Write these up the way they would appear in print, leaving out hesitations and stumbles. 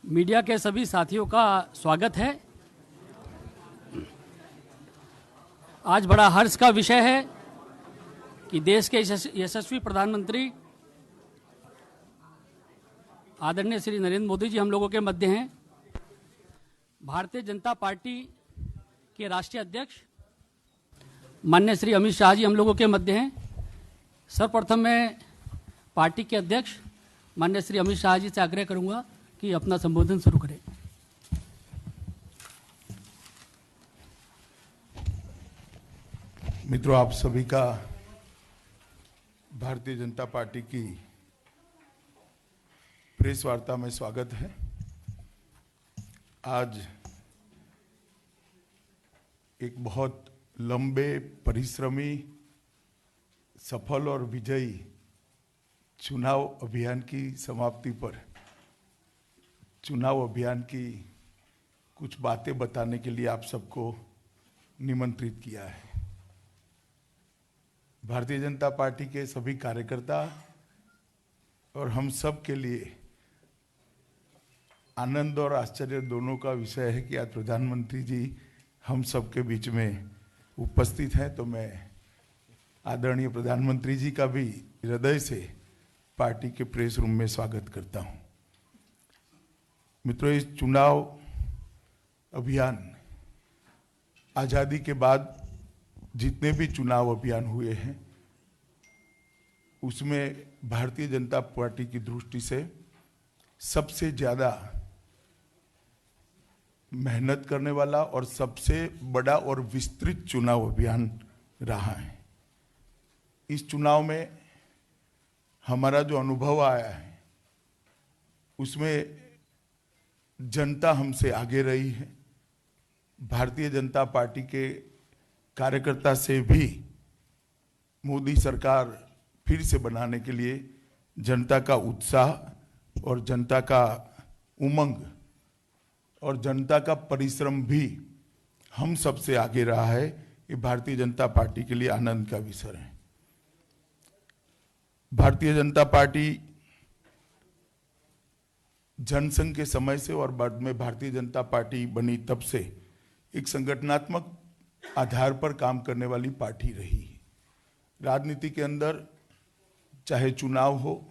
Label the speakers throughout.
Speaker 1: Media के सभी साथियों का स्वागत है। आज बड़ा हर्ष का विषय है कि देश के यशस्वी प्रधानमंत्री आदरणीय श्री नरेंद्र मोदी जी हम लोगों के मध्य हैं। भारतीय जनता पार्टी के राष्ट्रीय अध्यक्ष माननीय श्री अमित शाह जी हम लोगों के मध्य हैं। सर्वप्रथम मैं पार्टी के अध्यक्ष माननीय श्री अमित शाह जी से आग्रह करूंगा कि अपना संबोधन शुरू करें।
Speaker 2: मित्रों, आप सभी का भारतीय जनता पार्टी की प्रेस वार्ता में स्वागत है। आज एक बहुत लंबे, परिश्रमी, सफल और विजयी चुनाव अभियान की समाप्ति पर चुनाव अभियान की कुछ बातें बताने के लिए आप सबको निमंत्रित किया है। भारतीय जनता पार्टी के सभी कार्यकर्ता और हम सब के लिए आनंद और आश्चर्य दोनों का विषय है कि आज प्रधानमंत्री जी हम सब के बीच में उपस्थित हैं। तो मैं आदरणीय प्रधानमंत्री जी का भी हृदय से पार्टी के प्रेस रूम में स्वागत करता हूं। मित्रों, इस चुनाव अभियान आज़ादी के बाद जितने भी चुनाव अभियान हुए हैं उसमें भारतीय जनता पार्टी की दृष्टि से सबसे ज़्यादा मेहनत करने वाला और सबसे बड़ा और विस्तृत चुनाव अभियान रहा है। इस चुनाव में हमारा जो अनुभव आया है उसमें जनता हमसे आगे रही है। भारतीय जनता पार्टी के कार्यकर्ता से भी मोदी सरकार फिर से बनाने के लिए जनता का उत्साह और जनता का उमंग और जनता का परिश्रम भी हम सबसे आगे रहा है। ये भारतीय जनता पार्टी के लिए आनंद का विषय है। भारतीय जनता पार्टी जनसंघ के समय से और बाद में भारतीय जनता पार्टी बनी तब से एक संगठनात्मक आधार पर काम करने वाली पार्टी रही है। राजनीति के अंदर चाहे चुनाव हो,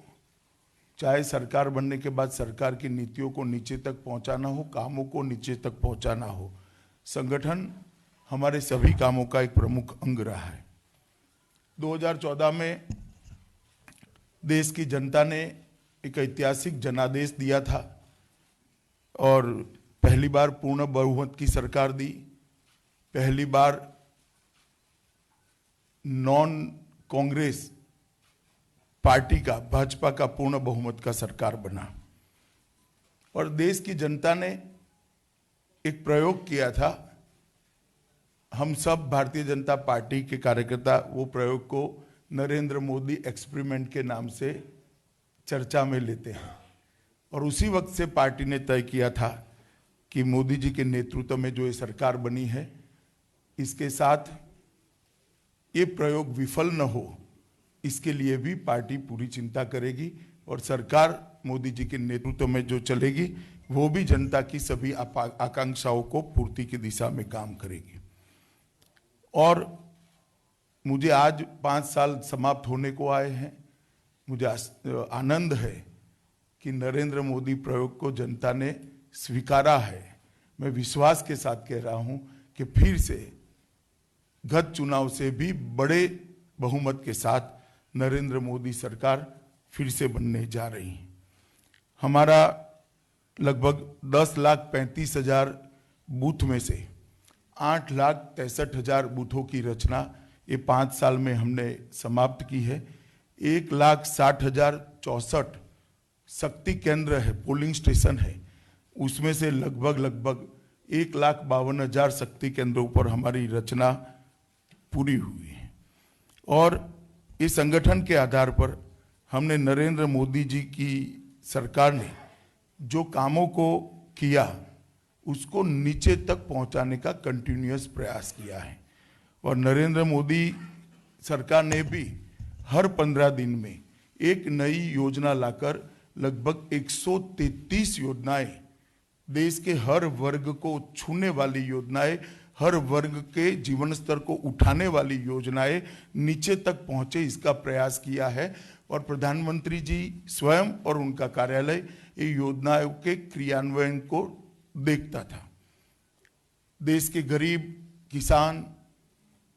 Speaker 2: चाहे सरकार बनने के बाद सरकार की नीतियों को नीचे तक पहुंचाना हो, कामों को नीचे तक पहुंचाना हो, संगठन हमारे सभी कामों का एक प्रमुख अंग रहा है। 2014 में देश की जनता ने एक ऐतिहासिक जनादेश दिया था और पहली बार पूर्ण बहुमत की सरकार दी। पहली बार नॉन कांग्रेस पार्टी का, भाजपा का पूर्ण बहुमत का सरकार बना और देश की जनता ने एक प्रयोग किया था। हम सब भारतीय जनता पार्टी के कार्यकर्ता वो प्रयोग को नरेंद्र मोदी एक्सपेरिमेंट के नाम से चर्चा में लेते हैं और उसी वक्त से पार्टी ने तय किया था कि मोदी जी के नेतृत्व में जो ये सरकार बनी है इसके साथ ये प्रयोग विफल न हो, इसके लिए भी पार्टी पूरी चिंता करेगी और सरकार मोदी जी के नेतृत्व में जो चलेगी वो भी जनता की सभी आकांक्षाओं को पूर्ति की दिशा में काम करेगी। और मुझे आज 5 साल समाप्त होने को आए हैं। मुझे आनंद है कि नरेंद्र मोदी प्रयोग को जनता ने स्वीकारा है। मैं विश्वास के साथ कह रहा हूं कि फिर से गत चुनाव से भी बड़े बहुमत के साथ नरेंद्र मोदी सरकार फिर से बनने जा रही है। हमारा लगभग 10,35,000 बूथ में से 8,63,000 बूथों की रचना ये 5 साल में हमने समाप्त की है। 1,60,64 शक्ति केंद्र है, पोलिंग स्टेशन है, उसमें से लगभग 1,52,000 शक्ति केंद्रों पर हमारी रचना पूरी हुई है। और इस संगठन के आधार पर हमने नरेंद्र मोदी जी की सरकार ने जो कामों को किया उसको नीचे तक पहुंचाने का कंटिन्यूअस प्रयास किया है। और नरेंद्र मोदी सरकार ने भी हर 15 दिन में एक नई योजना लाकर लगभग 133 योजनाएं, देश के हर वर्ग को छूने वाली योजनाएं, हर वर्ग के जीवन स्तर को उठाने वाली योजनाएं नीचे तक पहुंचे, इसका प्रयास किया है। और प्रधानमंत्री जी स्वयं और उनका कार्यालय ये योजनाओं के क्रियान्वयन को देखता था। देश के गरीब, किसान,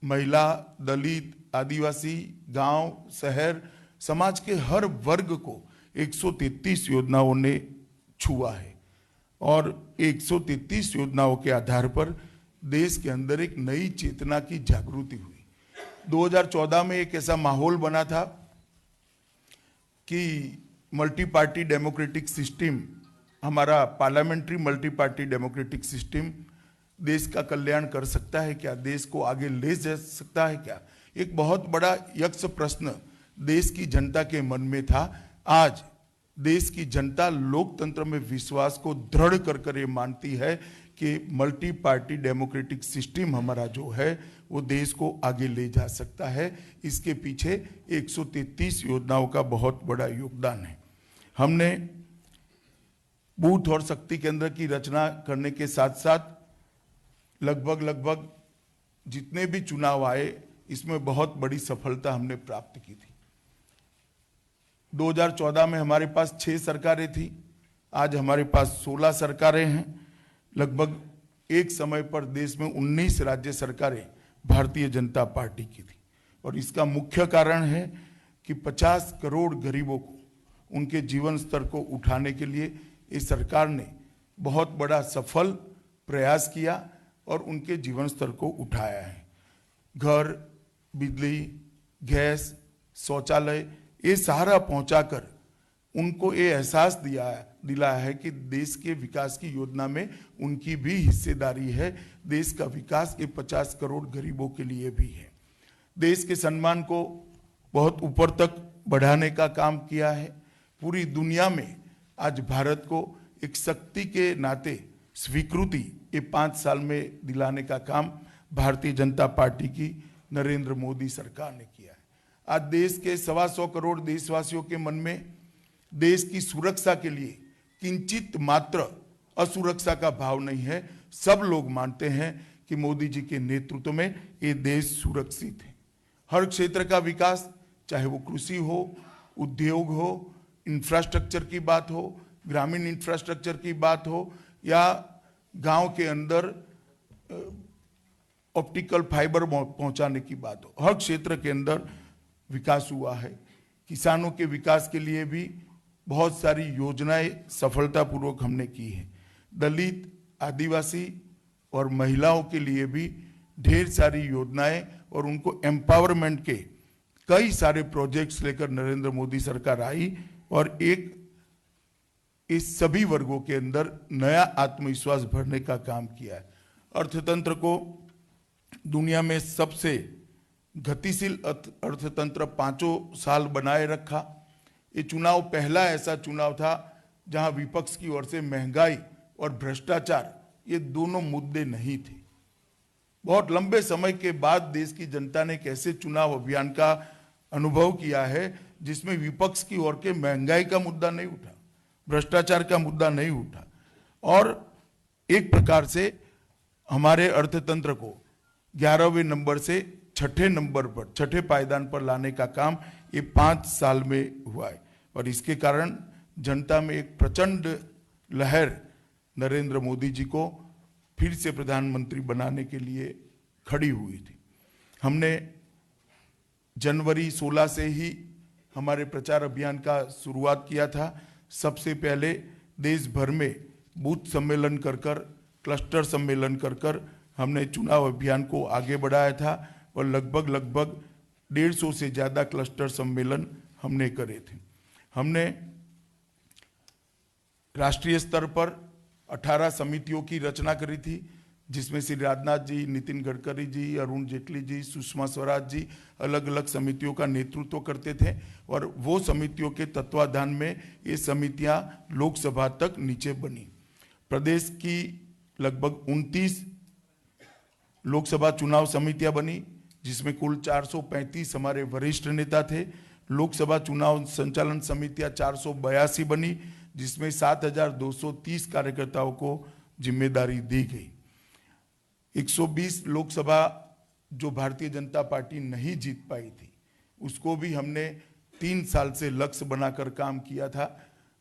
Speaker 2: महिला, दलित, आदिवासी, गांव, शहर, समाज के हर वर्ग को 133 योजनाओं ने छुआ है। और 133 योजनाओं के आधार पर देश के अंदर एक नई चेतना की जागृति हुई। 2014 में एक ऐसा माहौल बना था कि मल्टी पार्टी डेमोक्रेटिक सिस्टम, हमारा parliamentary multi party democratic system देश का कल्याण कर सकता है क्या, देश को आगे ले जा सकता है क्या, एक बहुत बड़ा यक्ष प्रश्न देश की जनता के मन में था। आज देश की जनता लोकतंत्र में विश्वास को दृढ़ कर ये मानती है कि मल्टी पार्टी डेमोक्रेटिक सिस्टम हमारा जो है वो देश को आगे ले जा सकता है। इसके पीछे 133 योजनाओं का बहुत बड़ा योगदान है। हमने बूथ और शक्ति केंद्र की रचना करने के साथ साथ लगभग जितने भी चुनाव आए इसमें बहुत बड़ी सफलता हमने प्राप्त की थी। 2014 में हमारे पास 6 सरकारें थी, आज हमारे पास 16 सरकारें हैं। लगभग एक समय पर देश में 19 राज्य सरकारें भारतीय जनता पार्टी की थी। और इसका मुख्य कारण है कि 50 करोड़ गरीबों को उनके जीवन स्तर को उठाने के लिए इस सरकार ने बहुत बड़ा सफल प्रयास किया और उनके जीवन स्तर को उठाया है। घर, बिजली, गैस, शौचालय, ये सहारा पहुंचाकर उनको ये एहसास दिलाया है कि देश के विकास की योजना में उनकी भी हिस्सेदारी है। देश का विकास ये 50 करोड़ गरीबों के लिए भी है। देश के सम्मान को बहुत ऊपर तक बढ़ाने का काम किया है। पूरी दुनिया में आज भारत को एक शक्ति के नाते स्वीकृति ये 5 साल में दिलाने का काम भारतीय जनता पार्टी की नरेंद्र मोदी सरकार ने किया है। आज देश के 125 करोड़ देशवासियों के मन में देश की सुरक्षा के लिए किंचित मात्र असुरक्षा का भाव नहीं है। सब लोग मानते हैं कि मोदी जी के नेतृत्व में ये देश सुरक्षित है। हर क्षेत्र का विकास, चाहे वो कृषि हो, उद्योग हो, इंफ्रास्ट्रक्चर की बात हो, ग्रामीण इंफ्रास्ट्रक्चर की बात हो या गांव के अंदर ऑप्टिकल फाइबर पहुंचाने की बात हो, हर क्षेत्र के अंदर विकास हुआ है। किसानों के विकास के लिए भी बहुत सारी योजनाएं सफलतापूर्वक हमने की है। दलित, आदिवासी और महिलाओं के लिए भी ढेर सारी योजनाएं और उनको एम्पावरमेंट के कई सारे प्रोजेक्ट्स लेकर नरेंद्र मोदी सरकार आई और एक इस सभी वर्गों के अंदर नया आत्मविश्वास भरने का काम किया है। अर्थतंत्र को दुनिया में सबसे गतिशील अर्थतंत्र 5 साल बनाए रखा। ये चुनाव पहला ऐसा चुनाव था जहां विपक्ष की ओर से महंगाई और भ्रष्टाचार ये दोनों मुद्दे नहीं थे। बहुत लंबे समय के बाद देश की जनता ने कैसे चुनाव अभियान का अनुभव किया है जिसमें विपक्ष की ओर के महंगाई का मुद्दा नहीं उठा, भ्रष्टाचार का मुद्दा नहीं उठा। और एक प्रकार से हमारे अर्थतंत्र को 11वें नंबर से 6ठे नंबर पर, 6ठे पायदान पर लाने का काम ये 5 साल में हुआ है। और इसके कारण जनता में एक प्रचंड लहर नरेंद्र मोदी जी को फिर से प्रधानमंत्री बनाने के लिए खड़ी हुई थी। हमने जनवरी 16 से ही हमारे प्रचार अभियान का शुरुआत किया था। सबसे पहले देश भर में बूथ सम्मेलन कर कर, क्लस्टर सम्मेलन कर कर हमने चुनाव अभियान को आगे बढ़ाया था और लगभग 150 से ज़्यादा क्लस्टर सम्मेलन हमने करे थे। हमने राष्ट्रीय स्तर पर 18 समितियों की रचना करी थी जिसमें श्री राजनाथ जी, नितिन गडकरी जी, अरुण जेटली जी, सुषमा स्वराज जी अलग अलग समितियों का नेतृत्व करते थे और वो समितियों के तत्वाधान में ये समितियां लोकसभा तक नीचे बनी। प्रदेश की लगभग 29 लोकसभा चुनाव समितियां बनी, जिसमें कुल 435 हमारे वरिष्ठ नेता थे। लोकसभा चुनाव संचालन समितियां 482 बनी, जिसमें 7,230 कार्यकर्ताओं को जिम्मेदारी दी गई। 120 लोकसभा जो भारतीय जनता पार्टी नहीं जीत पाई थी, उसको भी हमने 3 साल से लक्ष्य बनाकर काम किया था।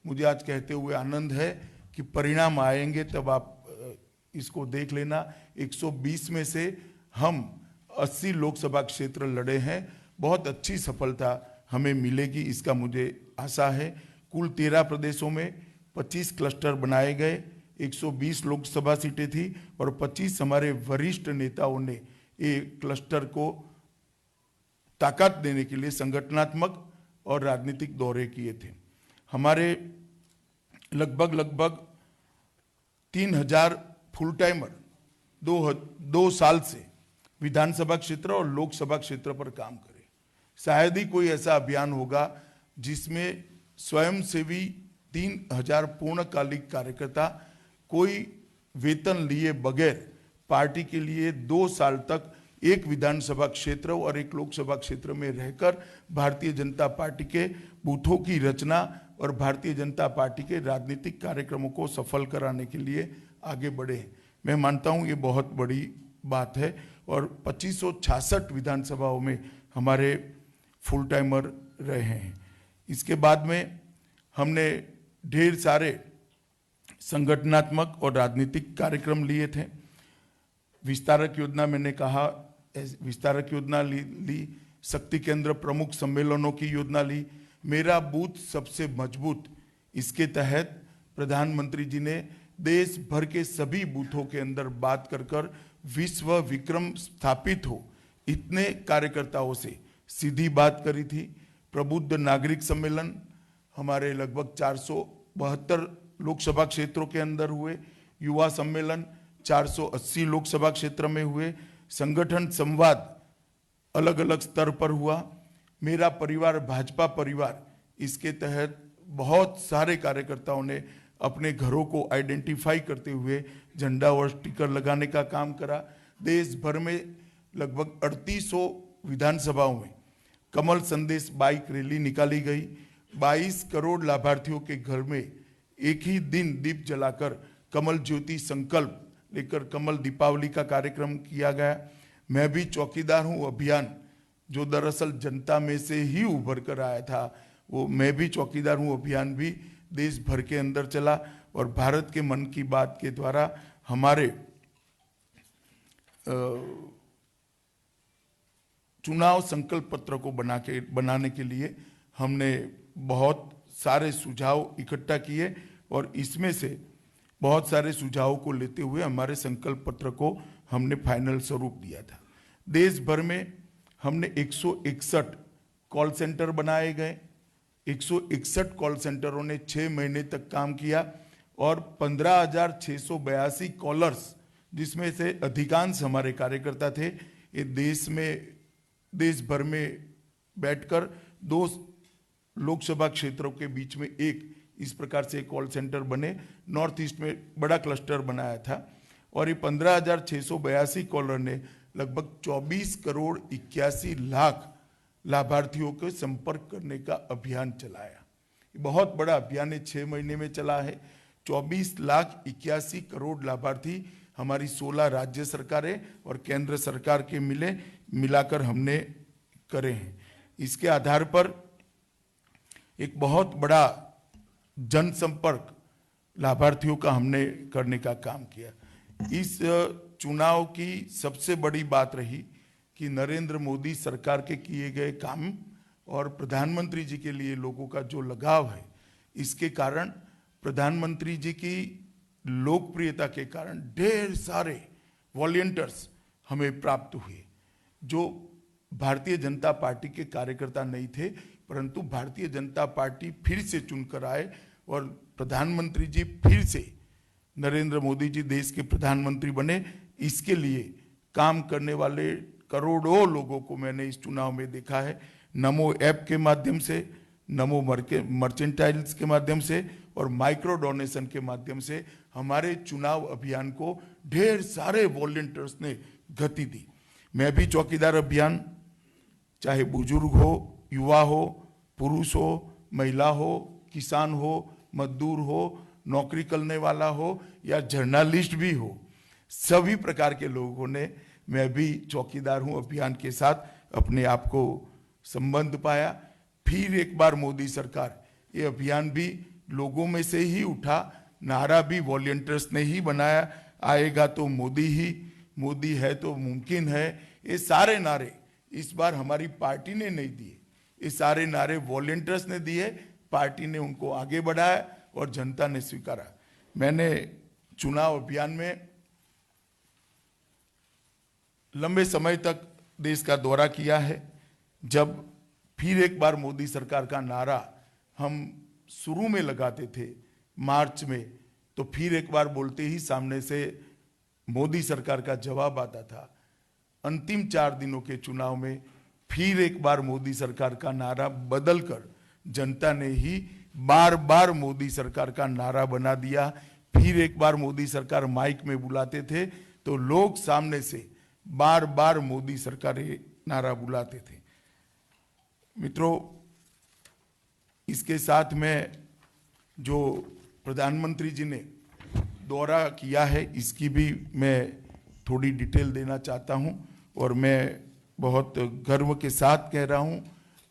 Speaker 2: मुझे आज कहते हुए आनंद है कि परिणाम आएंगे तब आप इसको देख लेना। 120 में से हम 80 लोकसभा क्षेत्र लड़े हैं। बहुत अच्छी सफलता हमें मिलेगी, इसका मुझे आशा है। कुल 13 प्रदेशों में 25 क्लस्टर बनाए गए, 120 लोकसभा सीटें थी और 25 हमारे वरिष्ठ नेताओं ने ये क्लस्टर को ताकत देने के लिए संगठनात्मक और राजनीतिक दौरे किए थे। हमारे लगभग 3,000 फुल टाइमर 2 साल से विधानसभा क्षेत्र और लोकसभा क्षेत्र पर काम करें। शायद ही कोई ऐसा अभियान होगा जिसमें स्वयंसेवी 3,000 पूर्णकालिक कार्यकर्ता कोई वेतन लिए बगैर पार्टी के लिए 2 साल तक एक विधानसभा क्षेत्र और एक लोकसभा क्षेत्र में रहकर भारतीय जनता पार्टी के बूथों की रचना और भारतीय जनता पार्टी के राजनीतिक कार्यक्रमों को सफल कराने के लिए आगे बढ़े हैं। मैं मानता हूं ये बहुत बड़ी बात है और 2566 विधानसभाओं में हमारे फुल टाइमर रहे हैं। इसके बाद में हमने ढेर सारे संगठनात्मक और राजनीतिक कार्यक्रम लिए थे। विस्तारक योजना मैंने कहा, विस्तारक योजना ली, शक्ति केंद्र प्रमुख सम्मेलनों की योजना ली, मेरा बूथ सबसे मजबूत, इसके तहत प्रधानमंत्री जी ने देश भर के सभी बूथों के अंदर बात कर विश्व विक्रम स्थापित हो इतने कार्यकर्ताओं से सीधी बात करी थी। प्रबुद्ध नागरिक सम्मेलन हमारे लगभग 472 लोकसभा क्षेत्रों के अंदर हुए। युवा सम्मेलन 480 लोकसभा क्षेत्र में हुए। संगठन संवाद अलग अलग स्तर पर हुआ। मेरा परिवार भाजपा परिवार, इसके तहत बहुत सारे कार्यकर्ताओं ने अपने घरों को आइडेंटिफाई करते हुए झंडा और स्टिकर लगाने का काम करा। देश भर में लगभग 3800 विधानसभाओं में कमल संदेश बाइक रैली निकाली गई। 22 करोड़ लाभार्थियों के घर में एक ही दिन दीप जलाकर कमल ज्योति संकल्प लेकर कमल दीपावली का कार्यक्रम किया गया। मैं भी चौकीदार हूं अभियान, जो दरअसल जनता में से ही उभर कर आया था, वो मैं भी चौकीदार हूं अभियान भी देश भर के अंदर चला और भारत के मन की बात के द्वारा हमारे चुनाव संकल्प पत्र को बनाने के लिए हमने बहुत सारे सुझाव इकट्ठा किए और इसमें से बहुत सारे सुझावों को लेते हुए हमारे संकल्प पत्र को हमने फाइनल स्वरूप दिया था। देश भर में हमने 161 कॉल सेंटर बनाए गए। 161 कॉल सेंटरों ने 6 महीने तक काम किया और 15,682 कॉलर्स, जिसमें से अधिकांश हमारे कार्यकर्ता थे, ये देश भर में बैठकर 2 लोकसभा क्षेत्रों के बीच में एक इस प्रकार से कॉल सेंटर बने। नॉर्थ ईस्ट में बड़ा क्लस्टर बनाया था और ये 15,682 कॉलर ने लगभग 24 करोड़ 81 लाख लाभार्थियों के संपर्क करने का अभियान चलाया। बहुत बड़ा अभियान है, 6 महीने में चला है। 24 लाख 81 करोड़ लाभार्थी हमारी 16 राज्य सरकारें और केंद्र सरकार के मिलाकर हमने करे हैं। इसके आधार पर एक बहुत बड़ा जनसंपर्क लाभार्थियों का हमने करने का काम किया। इस चुनाव की सबसे बड़ी बात रही कि नरेंद्र मोदी सरकार के किए गए काम और प्रधानमंत्री जी के लिए लोगों का जो लगाव है, इसके कारण प्रधानमंत्री जी की लोकप्रियता के कारण ढेर सारे वॉलंटियर्स हमें प्राप्त हुए, जो भारतीय जनता पार्टी के कार्यकर्ता नहीं थे, परंतु भारतीय जनता पार्टी फिर से चुनकर आए और प्रधानमंत्री जी फिर से नरेंद्र मोदी जी देश के प्रधानमंत्री बने। इसके लिए काम करने वाले करोड़ों लोगों को मैंने इस चुनाव में देखा है। नमो ऐप के माध्यम से, नमो मर्चेंटाइल्स के माध्यम से और माइक्रो डोनेशन के माध्यम से हमारे चुनाव अभियान को ढेर सारे वॉलंटियर्स ने गति दी। मैं भी चौकीदार अभियान, चाहे बुजुर्ग हो, युवा हो, पुरुष हो, महिला हो, किसान हो, मजदूर हो, नौकरी करने वाला हो या जर्नलिस्ट भी हो, सभी प्रकार के लोगों ने, मैं भी चौकीदार हूं अभियान के साथ अपने आप को संबंध पाया। फिर एक बार मोदी सरकार, ये अभियान भी लोगों में से ही उठा, नारा भी वॉलंटियर्स ने ही बनाया, आएगा तो मोदी ही, मोदी है तो मुमकिन है। ये सारे नारे इस बार हमारी पार्टी ने नहीं दिए, ये सारे नारे वॉलंटियर्स ने दिए, पार्टी ने उनको आगे बढ़ाया और जनता ने स्वीकारा। मैंने चुनाव अभियान में लंबे समय तक देश का दौरा किया है। जब फिर एक बार मोदी सरकार का नारा हम शुरू में लगाते थे मार्च में, तो फिर एक बार बोलते ही सामने से मोदी सरकार का जवाब आता था। अंतिम 4 दिनों के चुनाव में फिर एक बार मोदी सरकार का नारा बदलकर जनता ने ही बार बार मोदी सरकार का नारा बना दिया। फिर एक बार मोदी सरकार माइक में बुलाते थे तो लोग सामने से बार बार मोदी सरकार नारा बुलाते थे। मित्रों, इसके साथ में जो प्रधानमंत्री जी ने दौरा किया है, इसकी भी मैं थोड़ी डिटेल देना चाहता हूं और मैं बहुत गर्व के साथ कह रहा हूं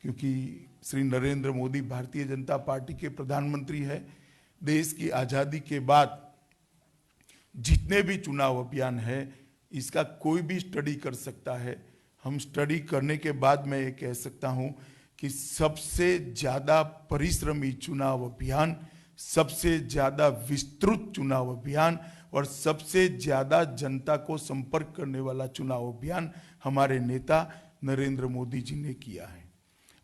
Speaker 2: क्योंकि श्री नरेंद्र मोदी भारतीय जनता पार्टी के प्रधानमंत्री है। देश की आज़ादी के बाद जितने भी चुनाव अभियान है, इसका कोई भी स्टडी कर सकता है। हम स्टडी करने के बाद मैं ये कह सकता हूं कि सबसे ज़्यादा परिश्रमी चुनाव अभियान, सबसे ज़्यादा विस्तृत चुनाव अभियान और सबसे ज़्यादा जनता को संपर्क करने वाला चुनाव अभियान हमारे नेता नरेंद्र मोदी जी ने किया है।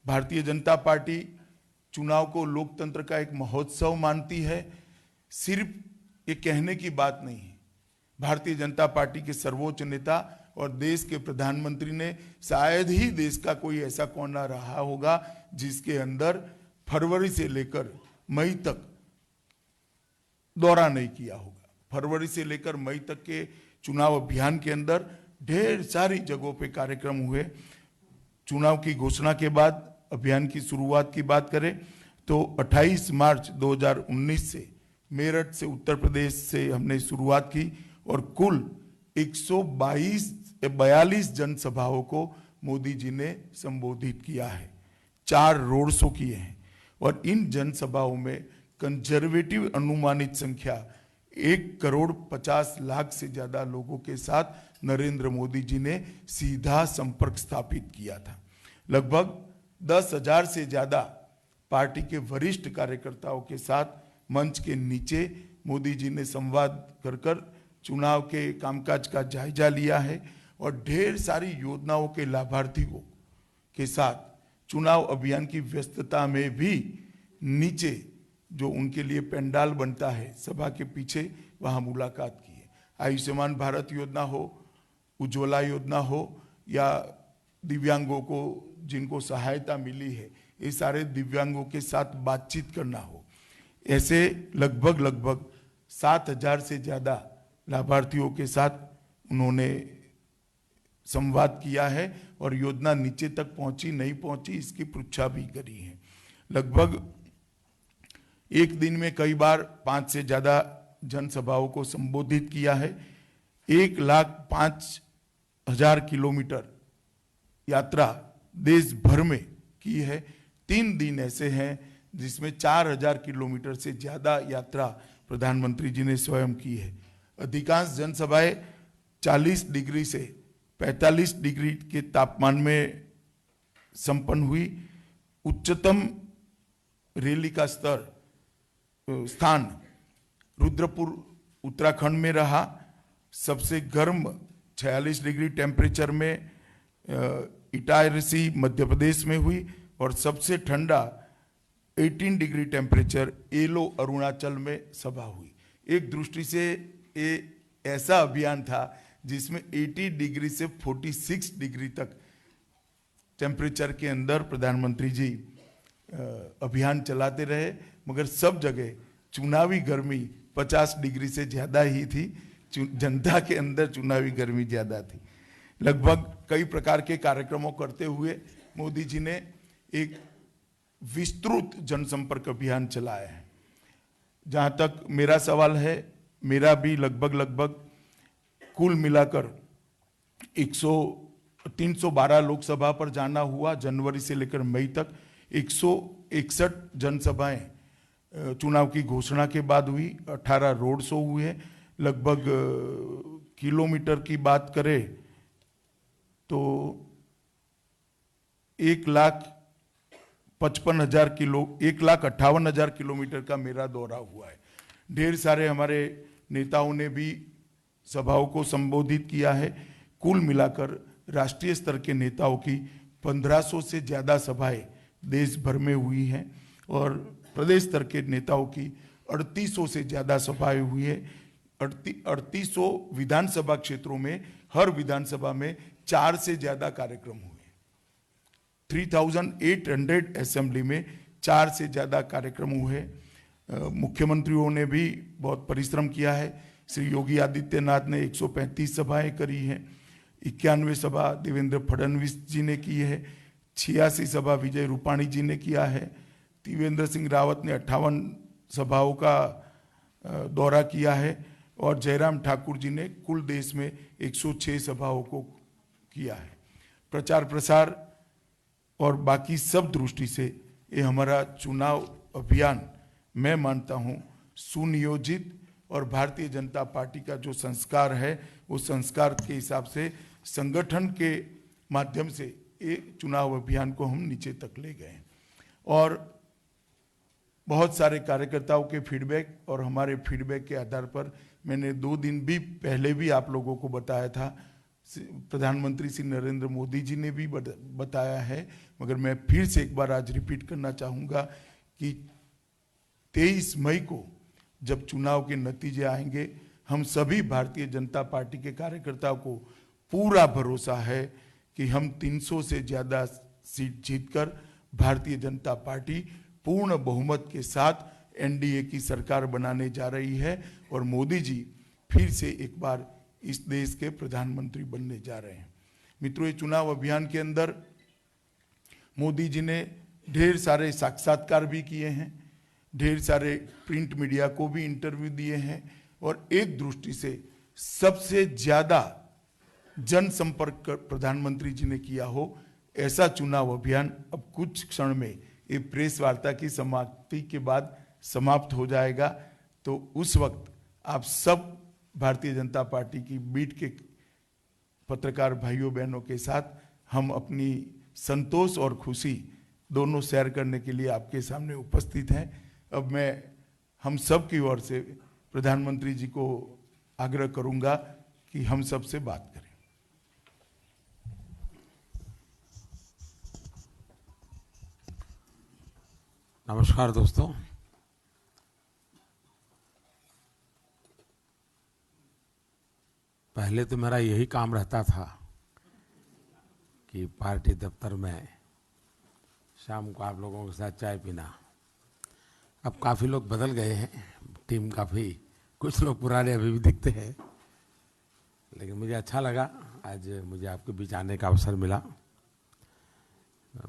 Speaker 2: भारतीय जनता पार्टी चुनाव को लोकतंत्र का एक महोत्सव मानती है। सिर्फ ये कहने की बात नहीं है। भारतीय जनता पार्टी के सर्वोच्च नेता और देश के प्रधानमंत्री ने शायद ही देश का कोई ऐसा कोना रहा होगा जिसके अंदर फरवरी से लेकर मई तक दौरा नहीं किया होगा। फरवरी से लेकर मई तक के चुनाव अभियान के अंदर ढेर सारी जगहों पे कार्यक्रम हुए। चुनाव की घोषणा के बाद अभियान की शुरुआत की बात करें तो 28 मार्च 2019 से मेरठ से उत्तर प्रदेश से हमने शुरुआत की और कुल 142 जनसभाओं को मोदी जी ने संबोधित किया है। 4 रोड शो किए हैं और इन जनसभाओं में कंजर्वेटिव अनुमानित संख्या 1,50,00,000 से ज्यादा लोगों के साथ नरेंद्र मोदी जी ने सीधा संपर्क स्थापित किया था। लगभग 10,000 से ज्यादा पार्टी के वरिष्ठ कार्यकर्ताओं के साथ मंच के नीचे मोदी जी ने संवाद कर चुनाव के कामकाज का जायजा लिया है और ढेर सारी योजनाओं के लाभार्थियों के साथ चुनाव अभियान की व्यस्तता में भी नीचे जो उनके लिए पंडाल बनता है सभा के पीछे, वहां मुलाकात की है। आयुष्मान भारत योजना हो, उज्ज्वला योजना हो या दिव्यांगों को जिनको सहायता मिली है, ये सारे दिव्यांगों के साथ बातचीत करना हो, ऐसे लगभग 7,000 से ज्यादा लाभार्थियों के साथ उन्होंने संवाद किया है और योजना नीचे तक पहुंची नहीं पहुंची इसकी पृच्छा भी करी है। लगभग एक दिन में कई बार 5 से ज्यादा जनसभाओं को संबोधित किया है। 1,05,000 किलोमीटर यात्रा देश भर में की है। 3 दिन ऐसे हैं जिसमें 4,000 किलोमीटर से ज्यादा यात्रा प्रधानमंत्री जी ने स्वयं की है। अधिकांश जनसभाएं 40 डिग्री से 45 डिग्री के तापमान में संपन्न हुई। उच्चतम रैली का स्थान रुद्रपुर उत्तराखंड में रहा। सबसे गर्म 46 डिग्री टेम्परेचर में इटारसी मध्य प्रदेश में हुई और सबसे ठंडा 18 डिग्री टेम्परेचर एलो अरुणाचल में सभा हुई। एक दृष्टि से ये ऐसा अभियान था जिसमें 80 डिग्री से 46 डिग्री तक टेम्परेचर के अंदर प्रधानमंत्री जी अभियान चलाते रहे, मगर सब जगह चुनावी गर्मी 50 डिग्री से ज्यादा ही थी। जनता के अंदर चुनावी गर्मी ज्यादा थी। लगभग कई प्रकार के कार्यक्रमों करते हुए मोदी जी ने एक विस्तृत जनसंपर्क अभियान चलाया है। जहां तक मेरा सवाल है, मेरा भी लगभग कुल मिलाकर 312 लोकसभा पर जाना हुआ। जनवरी से लेकर मई तक 161 जनसभाएं चुनाव की घोषणा के बाद हुई। 18 रोड शो हुए। लगभग किलोमीटर की बात करें तो 1,58,000 किलोमीटर का मेरा दौरा हुआ है। ढेर सारे हमारे नेताओं ने भी सभाओं को संबोधित किया है। कुल मिलाकर राष्ट्रीय स्तर के नेताओं की 1500 से ज्यादा सभाएं देश भर में हुई हैं और प्रदेश स्तर के नेताओं की 3800 से ज्यादा सभाएं हुई है। 3800 विधानसभा क्षेत्रों में हर विधानसभा में 4 से ज्यादा कार्यक्रम हुए। 3800 असेंबली में 4 से ज्यादा कार्यक्रम हुए। मुख्यमंत्रियों ने भी बहुत परिश्रम किया है। श्री योगी आदित्यनाथ ने 135 सभाएं करी हैं। 91 सभा देवेंद्र फडणवीस जी ने की है। 86 सभा विजय रूपाणी जी ने किया है। त्रिवेंद्र सिंह रावत ने 58 सभाओं का दौरा किया है और जयराम ठाकुर जी ने कुल देश में 106 सभाओं को किया है। प्रचार प्रसार और बाकी सब दृष्टि से ये हमारा चुनाव अभियान मैं मानता हूँ सुनियोजित और भारतीय जनता पार्टी का जो संस्कार है उस संस्कार के हिसाब से संगठन के माध्यम से ये चुनाव अभियान को हम नीचे तक ले गए। और बहुत सारे कार्यकर्ताओं के फीडबैक और हमारे फीडबैक के आधार पर मैंने 2 दिन भी पहले भी आप लोगों को बताया था। प्रधानमंत्री श्री नरेंद्र मोदी जी ने भी बताया है, मगर मैं फिर से एक बार आज रिपीट करना चाहूँगा कि 23 मई को जब चुनाव के नतीजे आएंगे, हम सभी भारतीय जनता पार्टी के कार्यकर्ताओं को पूरा भरोसा है कि हम 300 से ज़्यादा सीट जीतकर भारतीय जनता पार्टी पूर्ण बहुमत के साथ एनडीए की सरकार बनाने जा रही है और मोदी जी फिर से एक बार इस देश के प्रधानमंत्री बनने जा रहे हैं। मित्रों, ये चुनाव अभियान के अंदर मोदी जी ने ढेर सारे साक्षात्कार भी किए हैं, ढेर सारे प्रिंट मीडिया को भी इंटरव्यू दिए हैं और एक दृष्टि से सबसे ज्यादा जनसंपर्क प्रधानमंत्री जी ने किया हो ऐसा चुनाव अभियान अब कुछ क्षण में ये प्रेस वार्ता की समाप्ति के बाद समाप्त हो जाएगा। तो उस वक्त आप सब भारतीय जनता पार्टी की बीट के पत्रकार भाइयों बहनों के साथ हम अपनी संतोष और खुशी दोनों शेयर करने के लिए आपके सामने उपस्थित हैं। अब मैं हम सब की ओर से प्रधानमंत्री जी को आग्रह करूंगा कि हम सब से बात करें।
Speaker 3: नमस्कार दोस्तों, पहले तो मेरा यही काम रहता था कि पार्टी दफ्तर में शाम को आप लोगों के साथ चाय पीना। अब काफ़ी लोग बदल गए हैं, टीम काफ़ी, कुछ लोग पुराने अभी भी दिखते हैं, लेकिन मुझे अच्छा लगा आज मुझे आपके बीच आने का अवसर मिला।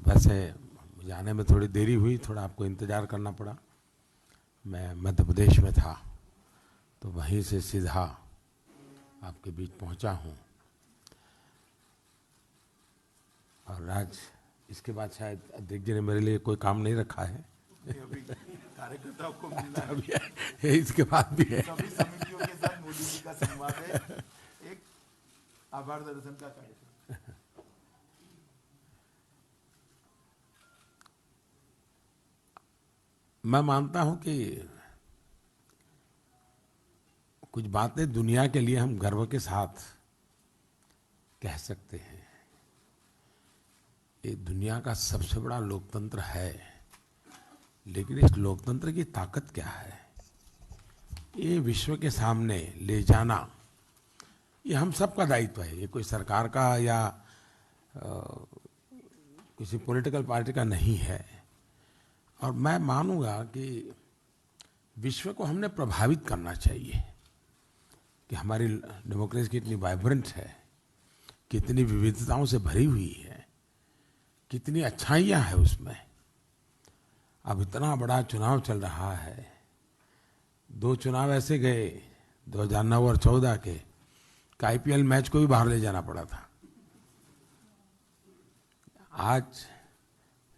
Speaker 3: वैसे मुझे आने में थोड़ी देरी हुई, थोड़ा आपको इंतज़ार करना पड़ा। मैं मध्य प्रदेश में था तो वहीं से सीधा आपके बीच पहुंचा हूं और आज इसके बाद शायद अध्यक्ष जी ने मेरे लिए कोई काम नहीं रखा है।
Speaker 2: कार्यकर्ताओं को मिलना
Speaker 3: अभी है, इसके बाद भी है।
Speaker 2: सभी समितियों के साथ मोदी जी का संवाद है, एक आभार दर्शन का कार्यक्रम।
Speaker 3: मैं मानता हूं कि कुछ बातें दुनिया के लिए हम गर्व के साथ कह सकते हैं। ये दुनिया का सबसे बड़ा लोकतंत्र है, लेकिन इस लोकतंत्र की ताकत क्या है, ये विश्व के सामने ले जाना, ये हम सबका दायित्व है। ये कोई सरकार का या किसी पॉलिटिकल पार्टी का नहीं है। और मैं मानूंगा कि विश्व को हमने प्रभावित करना चाहिए। कि हमारी डेमोक्रेसी कितनी वाइब्रेंट है, कितनी विविधताओं से भरी हुई है, कितनी अच्छाइयाँ है उसमें। अब इतना बड़ा चुनाव चल रहा है, 2 चुनाव ऐसे गए 2009 और 14 के आईपीएल मैच को भी बाहर ले जाना पड़ा था। आज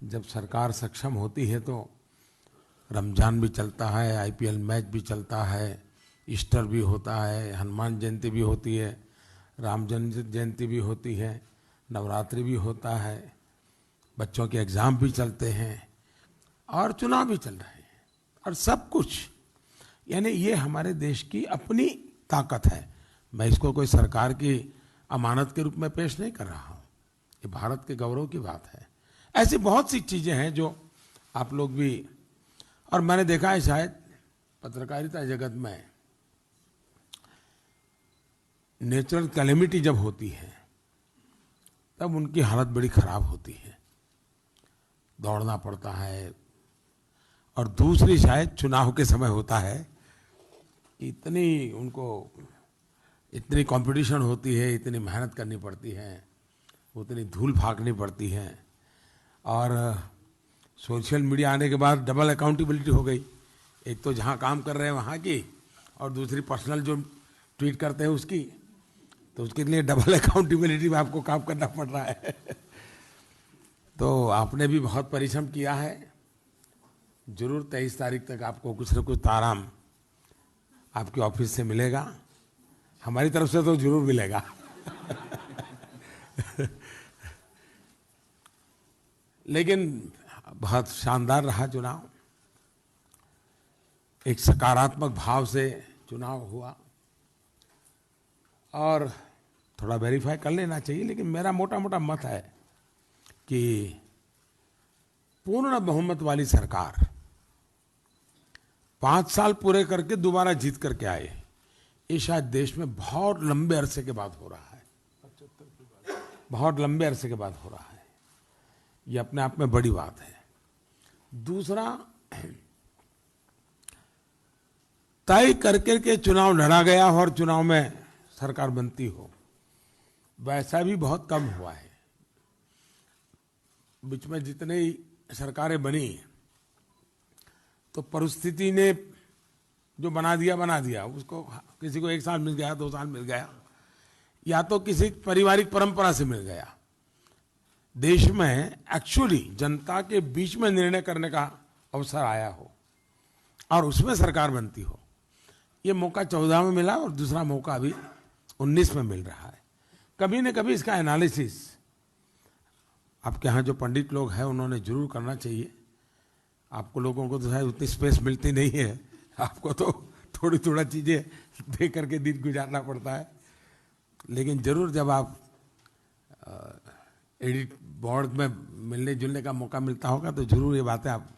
Speaker 3: जब सरकार सक्षम होती है तो रमजान भी चलता है, आईपीएल मैच भी चलता है, ईस्टर भी होता है, हनुमान जयंती भी होती है, राम जयंती भी होती है, नवरात्रि भी होता है, बच्चों के एग्जाम भी चलते हैं और चुनाव भी चल रहे हैं और सब कुछ, यानी ये हमारे देश की अपनी ताकत है। मैं इसको कोई सरकार की अमानत के रूप में पेश नहीं कर रहा हूँ, ये भारत के गौरव की बात है। ऐसी बहुत सी चीजें हैं जो आप लोग भी, और मैंने देखा है शायद पत्रकारिता जगत में नेचुरल कैलेमिटी जब होती है तब उनकी हालत बड़ी खराब होती है, दौड़ना पड़ता है। और दूसरी शायद चुनाव के समय होता है, इतनी उनको इतनी कंपटीशन होती है, इतनी मेहनत करनी पड़ती है, उतनी धूल भागनी पड़ती है। और सोशल मीडिया आने के बाद डबल अकाउंटेबिलिटी हो गई, एक तो जहाँ काम कर रहे हैं वहाँ की और दूसरी पर्सनल जो ट्वीट करते हैं उसकी, तो उसके लिए डबल अकाउंटेबिलिटी में आपको काम करना पड़ रहा है। तो आपने भी बहुत परिश्रम किया है, जरूर 23 तारीख तक आपको कुछ न कुछ आराम आपके ऑफिस से मिलेगा, हमारी तरफ से तो जरूर मिलेगा। लेकिन बहुत शानदार रहा चुनाव, एक सकारात्मक भाव से चुनाव हुआ और थोड़ा वेरीफाई कर लेना चाहिए, लेकिन मेरा मोटा मोटा मत है कि पूर्ण बहुमत वाली सरकार 5 साल पूरे करके दोबारा जीत करके आए, ये शायद देश में बहुत लंबे अरसे के बाद हो रहा है, बहुत लंबे अरसे के बाद हो रहा है। ये अपने आप में बड़ी बात है। दूसरा, तय करके के चुनाव लड़ा गया और चुनाव में सरकार बनती हो, वैसा भी बहुत कम हुआ है। बीच में जितनी सरकारें बनी तो परिस्थिति ने जो बना दिया, उसको किसी को 1 साल मिल गया, 2 साल मिल गया, या तो किसी पारिवारिक परंपरा से मिल गया। देश में एक्चुअली जनता के बीच में निर्णय करने का अवसर आया हो और उसमें सरकार बनती हो, ये मौका 14 में मिला और दूसरा मौका अभी 19 में मिल रहा है। कभी न कभी इसका एनालिसिस आपके यहाँ जो पंडित लोग हैं उन्होंने जरूर करना चाहिए। आपको लोगों को तो शायद उतनी स्पेस मिलती नहीं है, आपको तो थोड़ा चीजें दे करके दिन गुजारना पड़ता है, लेकिन जरूर जब आप एडिट बोर्ड में मिलने जुलने का मौका मिलता होगा तो जरूर ये बातें आप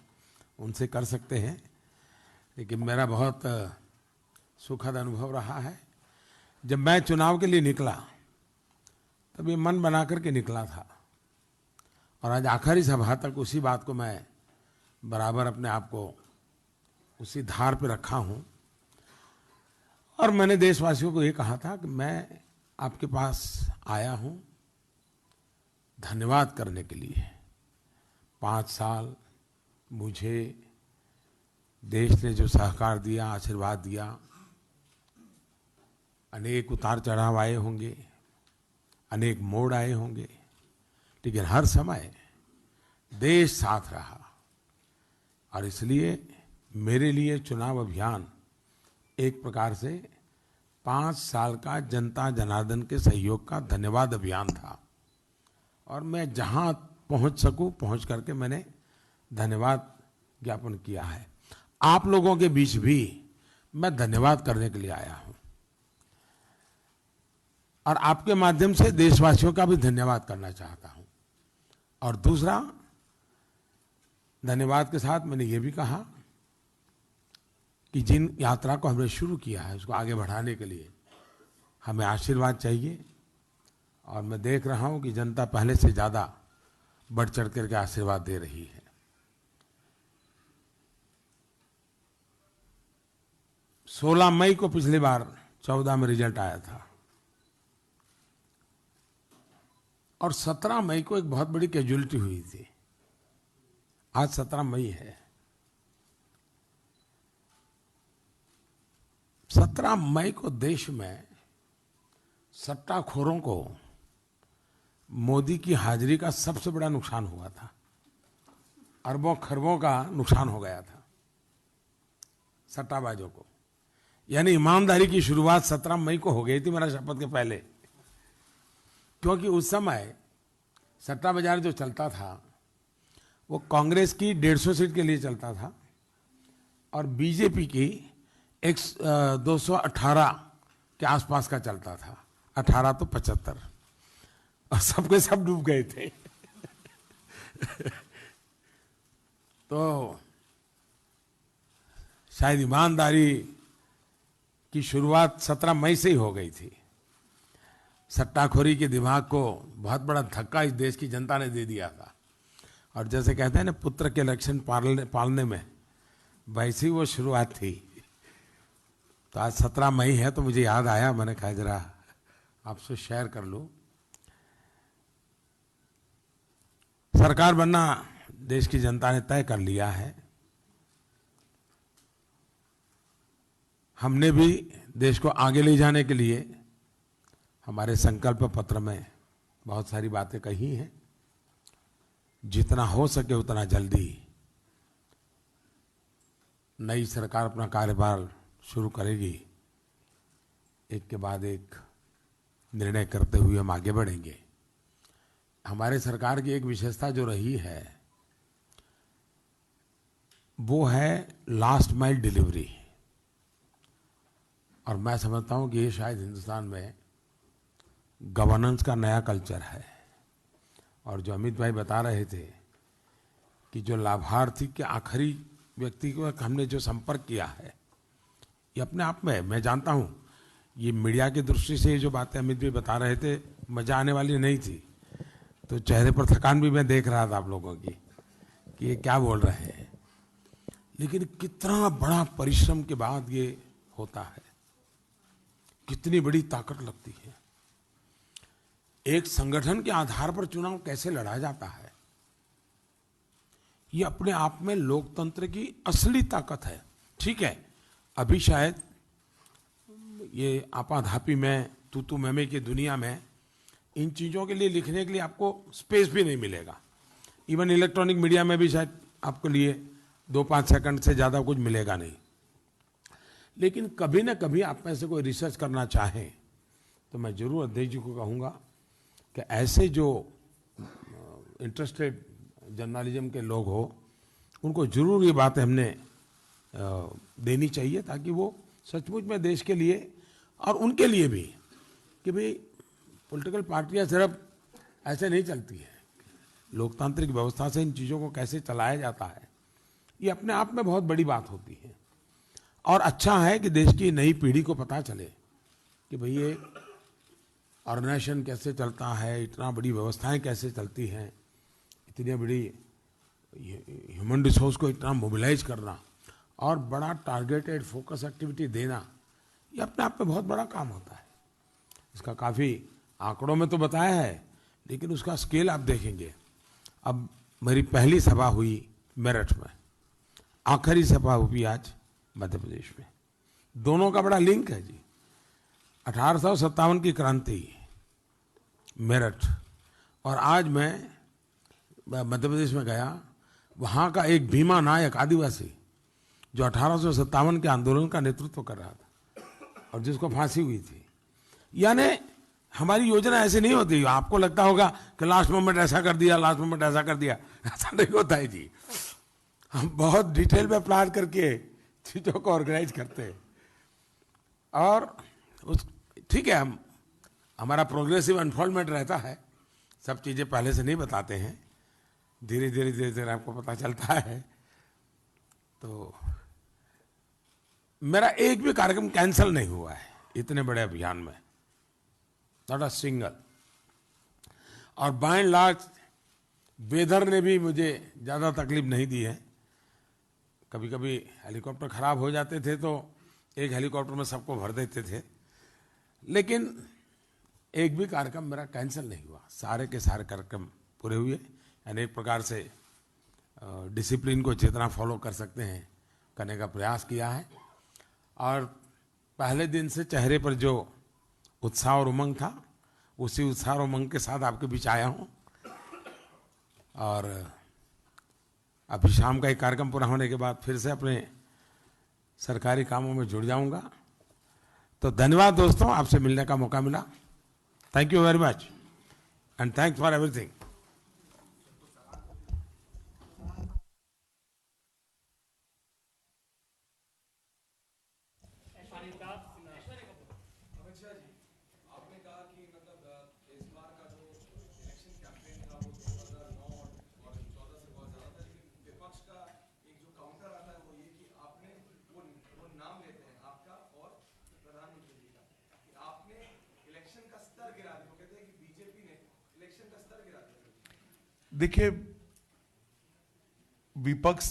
Speaker 3: उनसे कर सकते हैं। लेकिन मेरा बहुत सुखद अनुभव रहा है। जब मैं चुनाव के लिए निकला तब ये मन बना करके निकला था और आज आखिरी सभा तक उसी बात को मैं बराबर अपने आप को उसी धार पे रखा हूं। और मैंने देशवासियों को ये कहा था कि मैं आपके पास आया हूं धन्यवाद करने के लिए। 5 साल मुझे देश ने जो सहकार दिया, आशीर्वाद दिया, अनेक उतार चढ़ाव आए होंगे, अनेक मोड़ आए होंगे, लेकिन हर समय देश साथ रहा। और इसलिए मेरे लिए चुनाव अभियान एक प्रकार से 5 साल का जनता जनार्दन के सहयोग का धन्यवाद अभियान था। और मैं जहां पहुंच सकूं पहुंच करके मैंने धन्यवाद ज्ञापन किया है। आप लोगों के बीच भी मैं धन्यवाद करने के लिए आया हूं और आपके माध्यम से देशवासियों का भी धन्यवाद करना चाहता हूं। और दूसरा, धन्यवाद के साथ मैंने ये भी कहा कि जिन यात्रा को हमने शुरू किया है उसको आगे बढ़ाने के लिए हमें आशीर्वाद चाहिए। और मैं देख रहा हूं कि जनता पहले से ज्यादा बढ़ चढ़ करके आशीर्वाद दे रही है। 16 मई को पिछली बार 14 में रिजल्ट आया था और 17 मई को एक बहुत बड़ी कैजुअलिटी हुई थी। आज 17 मई है। 17 मई को देश में सट्टाखोरों को मोदी की हाजिरी का सबसे बड़ा नुकसान हुआ था। अरबों खरबों का नुकसान हो गया था सट्टाबाजों को। यानी ईमानदारी की शुरुआत 17 मई को हो गई थी, मेरा शपथ के पहले। क्योंकि उस समय सट्टा बाजार जो चलता था वो कांग्रेस की 150 सीट के लिए चलता था और बीजेपी की 218 के आसपास का चलता था। 18 तो 75 और सबके सब डूब गए थे। तो शायद ईमानदारी की शुरुआत 17 मई से ही हो गई थी। सट्टाखोरी के दिमाग को बहुत बड़ा धक्का इस देश की जनता ने दे दिया था। और जैसे कहते हैं ना, पुत्र के लक्षण पालने में, वैसी वो शुरुआत थी। तो आज 17 मई है तो मुझे याद आया, मैंने कहा जरा आपसे शेयर कर लूं। सरकार बनना देश की जनता ने तय कर लिया है। हमने भी देश को आगे ले जाने के लिए हमारे संकल्प पत्र में बहुत सारी बातें कही हैं। जितना हो सके उतना जल्दी नई सरकार अपना कार्यभार शुरू करेगी। एक के बाद एक निर्णय करते हुए हम आगे बढ़ेंगे। हमारे सरकार की एक विशेषता जो रही है वो है लास्ट माइल डिलीवरी। और मैं समझता हूं कि ये शायद हिंदुस्तान में गवर्नेंस का नया कल्चर है। और जो अमित भाई बता रहे थे कि जो लाभार्थी के आखिरी व्यक्ति को हमने जो संपर्क किया है, ये अपने आप में, मैं जानता हूं ये मीडिया की दृष्टि से जो बातें अमित भाई बता रहे थे मजा आने वाली नहीं थी। तो चेहरे पर थकान भी मैं देख रहा था आप लोगों की कि ये क्या बोल रहे हैं। लेकिन कितना बड़ा परिश्रम के बाद ये होता है, कितनी बड़ी ताकत लगती है। एक संगठन के आधार पर चुनाव कैसे लड़ा जाता है, ये अपने आप में लोकतंत्र की असली ताकत है। ठीक है, अभी शायद ये आपाधापी में, तू मैमे की दुनिया में इन चीजों के लिए लिखने के लिए आपको स्पेस भी नहीं मिलेगा। इवन इलेक्ट्रॉनिक मीडिया में भी शायद आपके लिए 2-5 सेकंड से ज्यादा कुछ मिलेगा नहीं। लेकिन कभी ना कभी आप में से कोई रिसर्च करना चाहे तो मैं जरूर अध्यक्ष जी को कहूँगा कि ऐसे जो इंटरेस्टेड जर्नलिज्म के लोग हो उनको जरूर ये बातें हमने देनी चाहिए, ताकि वो सचमुच में देश के लिए और उनके लिए भी कि भाई पॉलिटिकल पार्टियां सिर्फ ऐसे नहीं चलती है। लोकतांत्रिक व्यवस्था से इन चीज़ों को कैसे चलाया जाता है, ये अपने आप में बहुत बड़ी बात होती है। और अच्छा है कि देश की नई पीढ़ी को पता चले कि भाई ये ऑर्गेनाइजेशन कैसे चलता है, इतना बड़ी व्यवस्थाएं कैसे चलती हैं, इतनी बड़ी ह्यूमन रिसोर्स को इतना मोबिलाइज करना और बड़ा टारगेटेड फोकस एक्टिविटी देना, ये अपने आप में बहुत बड़ा काम होता है। इसका काफ़ी आंकड़ों में तो बताया है, लेकिन उसका स्केल आप देखेंगे। अब मेरी पहली सभा हुई मेरठ में, आखिरी सभा हुई आज मध्य प्रदेश में। दोनों का बड़ा लिंक है जी। 1857 की क्रांति मेरठ, और आज मैं मध्य प्रदेश में गया, वहाँ का एक भीमा नायक आदिवासी जो 1857 के आंदोलन का नेतृत्व कर रहा था और जिसको फांसी हुई थी। यानी हमारी योजना ऐसे नहीं होती। आपको लगता होगा कि लास्ट मोमेंट ऐसा कर दिया, लास्ट मोमेंट ऐसा कर दिया, ऐसा नहीं होता है जी। हम बहुत डिटेल में प्लान करके चीज़ों को ऑर्गेनाइज करते हैं। और उस ठीक है, हमारा प्रोग्रेसिव अनफोल्डमेंट रहता है, सब चीज़ें पहले से नहीं बताते हैं, धीरे धीरे आपको पता चलता है। तो मेरा एक भी कार्यक्रम कैंसिल नहीं हुआ है इतने बड़े अभियान में, नॉट अ सिंगल। और बाय एंड लार्ज वेदर ने भी मुझे ज़्यादा तकलीफ नहीं दी है। कभी कभी हेलीकॉप्टर खराब हो जाते थे तो एक हेलीकॉप्टर में सबको भर देते थे, लेकिन एक भी कार्यक्रम मेरा कैंसिल नहीं हुआ, सारे के सारे कार्यक्रम पूरे हुए। यानी एक प्रकार से डिसिप्लिन को जितना फॉलो कर सकते हैं करने का प्रयास किया है। और पहले दिन से चेहरे पर जो उत्साह और उमंग था, उसी उत्साह और उमंग के साथ आपके बीच आया हूँ। और अभी शाम का एक कार्यक्रम पूरा होने के बाद फिर से अपने सरकारी कामों में जुड़ जाऊंगा। तो धन्यवाद दोस्तों, आपसे मिलने का मौका मिला। Thank you very much and thanks for everything.
Speaker 2: देखिए, विपक्ष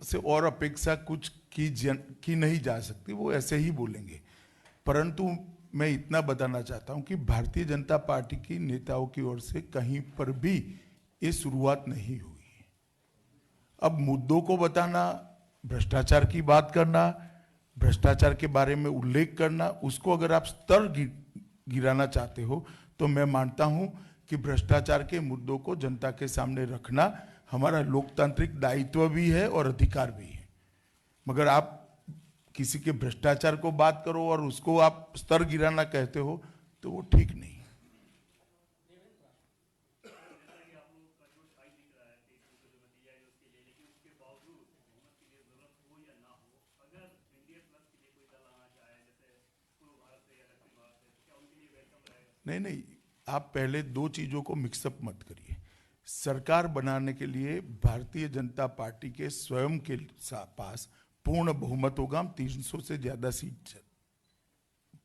Speaker 2: से और अपेक्षा कुछ की नहीं जा सकती, वो ऐसे ही बोलेंगे। परंतु मैं इतना बताना चाहता हूं कि भारतीय जनता पार्टी की नेताओं की ओर से कहीं पर भी ये शुरुआत नहीं हुई है। अब मुद्दों को बताना, भ्रष्टाचार की बात करना, भ्रष्टाचार के बारे में उल्लेख करना, उसको अगर आप स्तर गिराना चाहते हो तो मैं मानता हूं कि भ्रष्टाचार के मुद्दों को जनता के सामने रखना हमारा लोकतांत्रिक दायित्व भी है और अधिकार भी है। मगर आप किसी के भ्रष्टाचार को बात करो और उसको आप स्तर गिराना कहते हो तो वो ठीक नहीं है। नहीं नहीं, आप पहले दो चीजों को मिक्सअप मत करिए। सरकार बनाने के लिए भारतीय जनता पार्टी के स्वयं के पास पूर्ण बहुमत होगा। हम 300 से ज्यादा सीट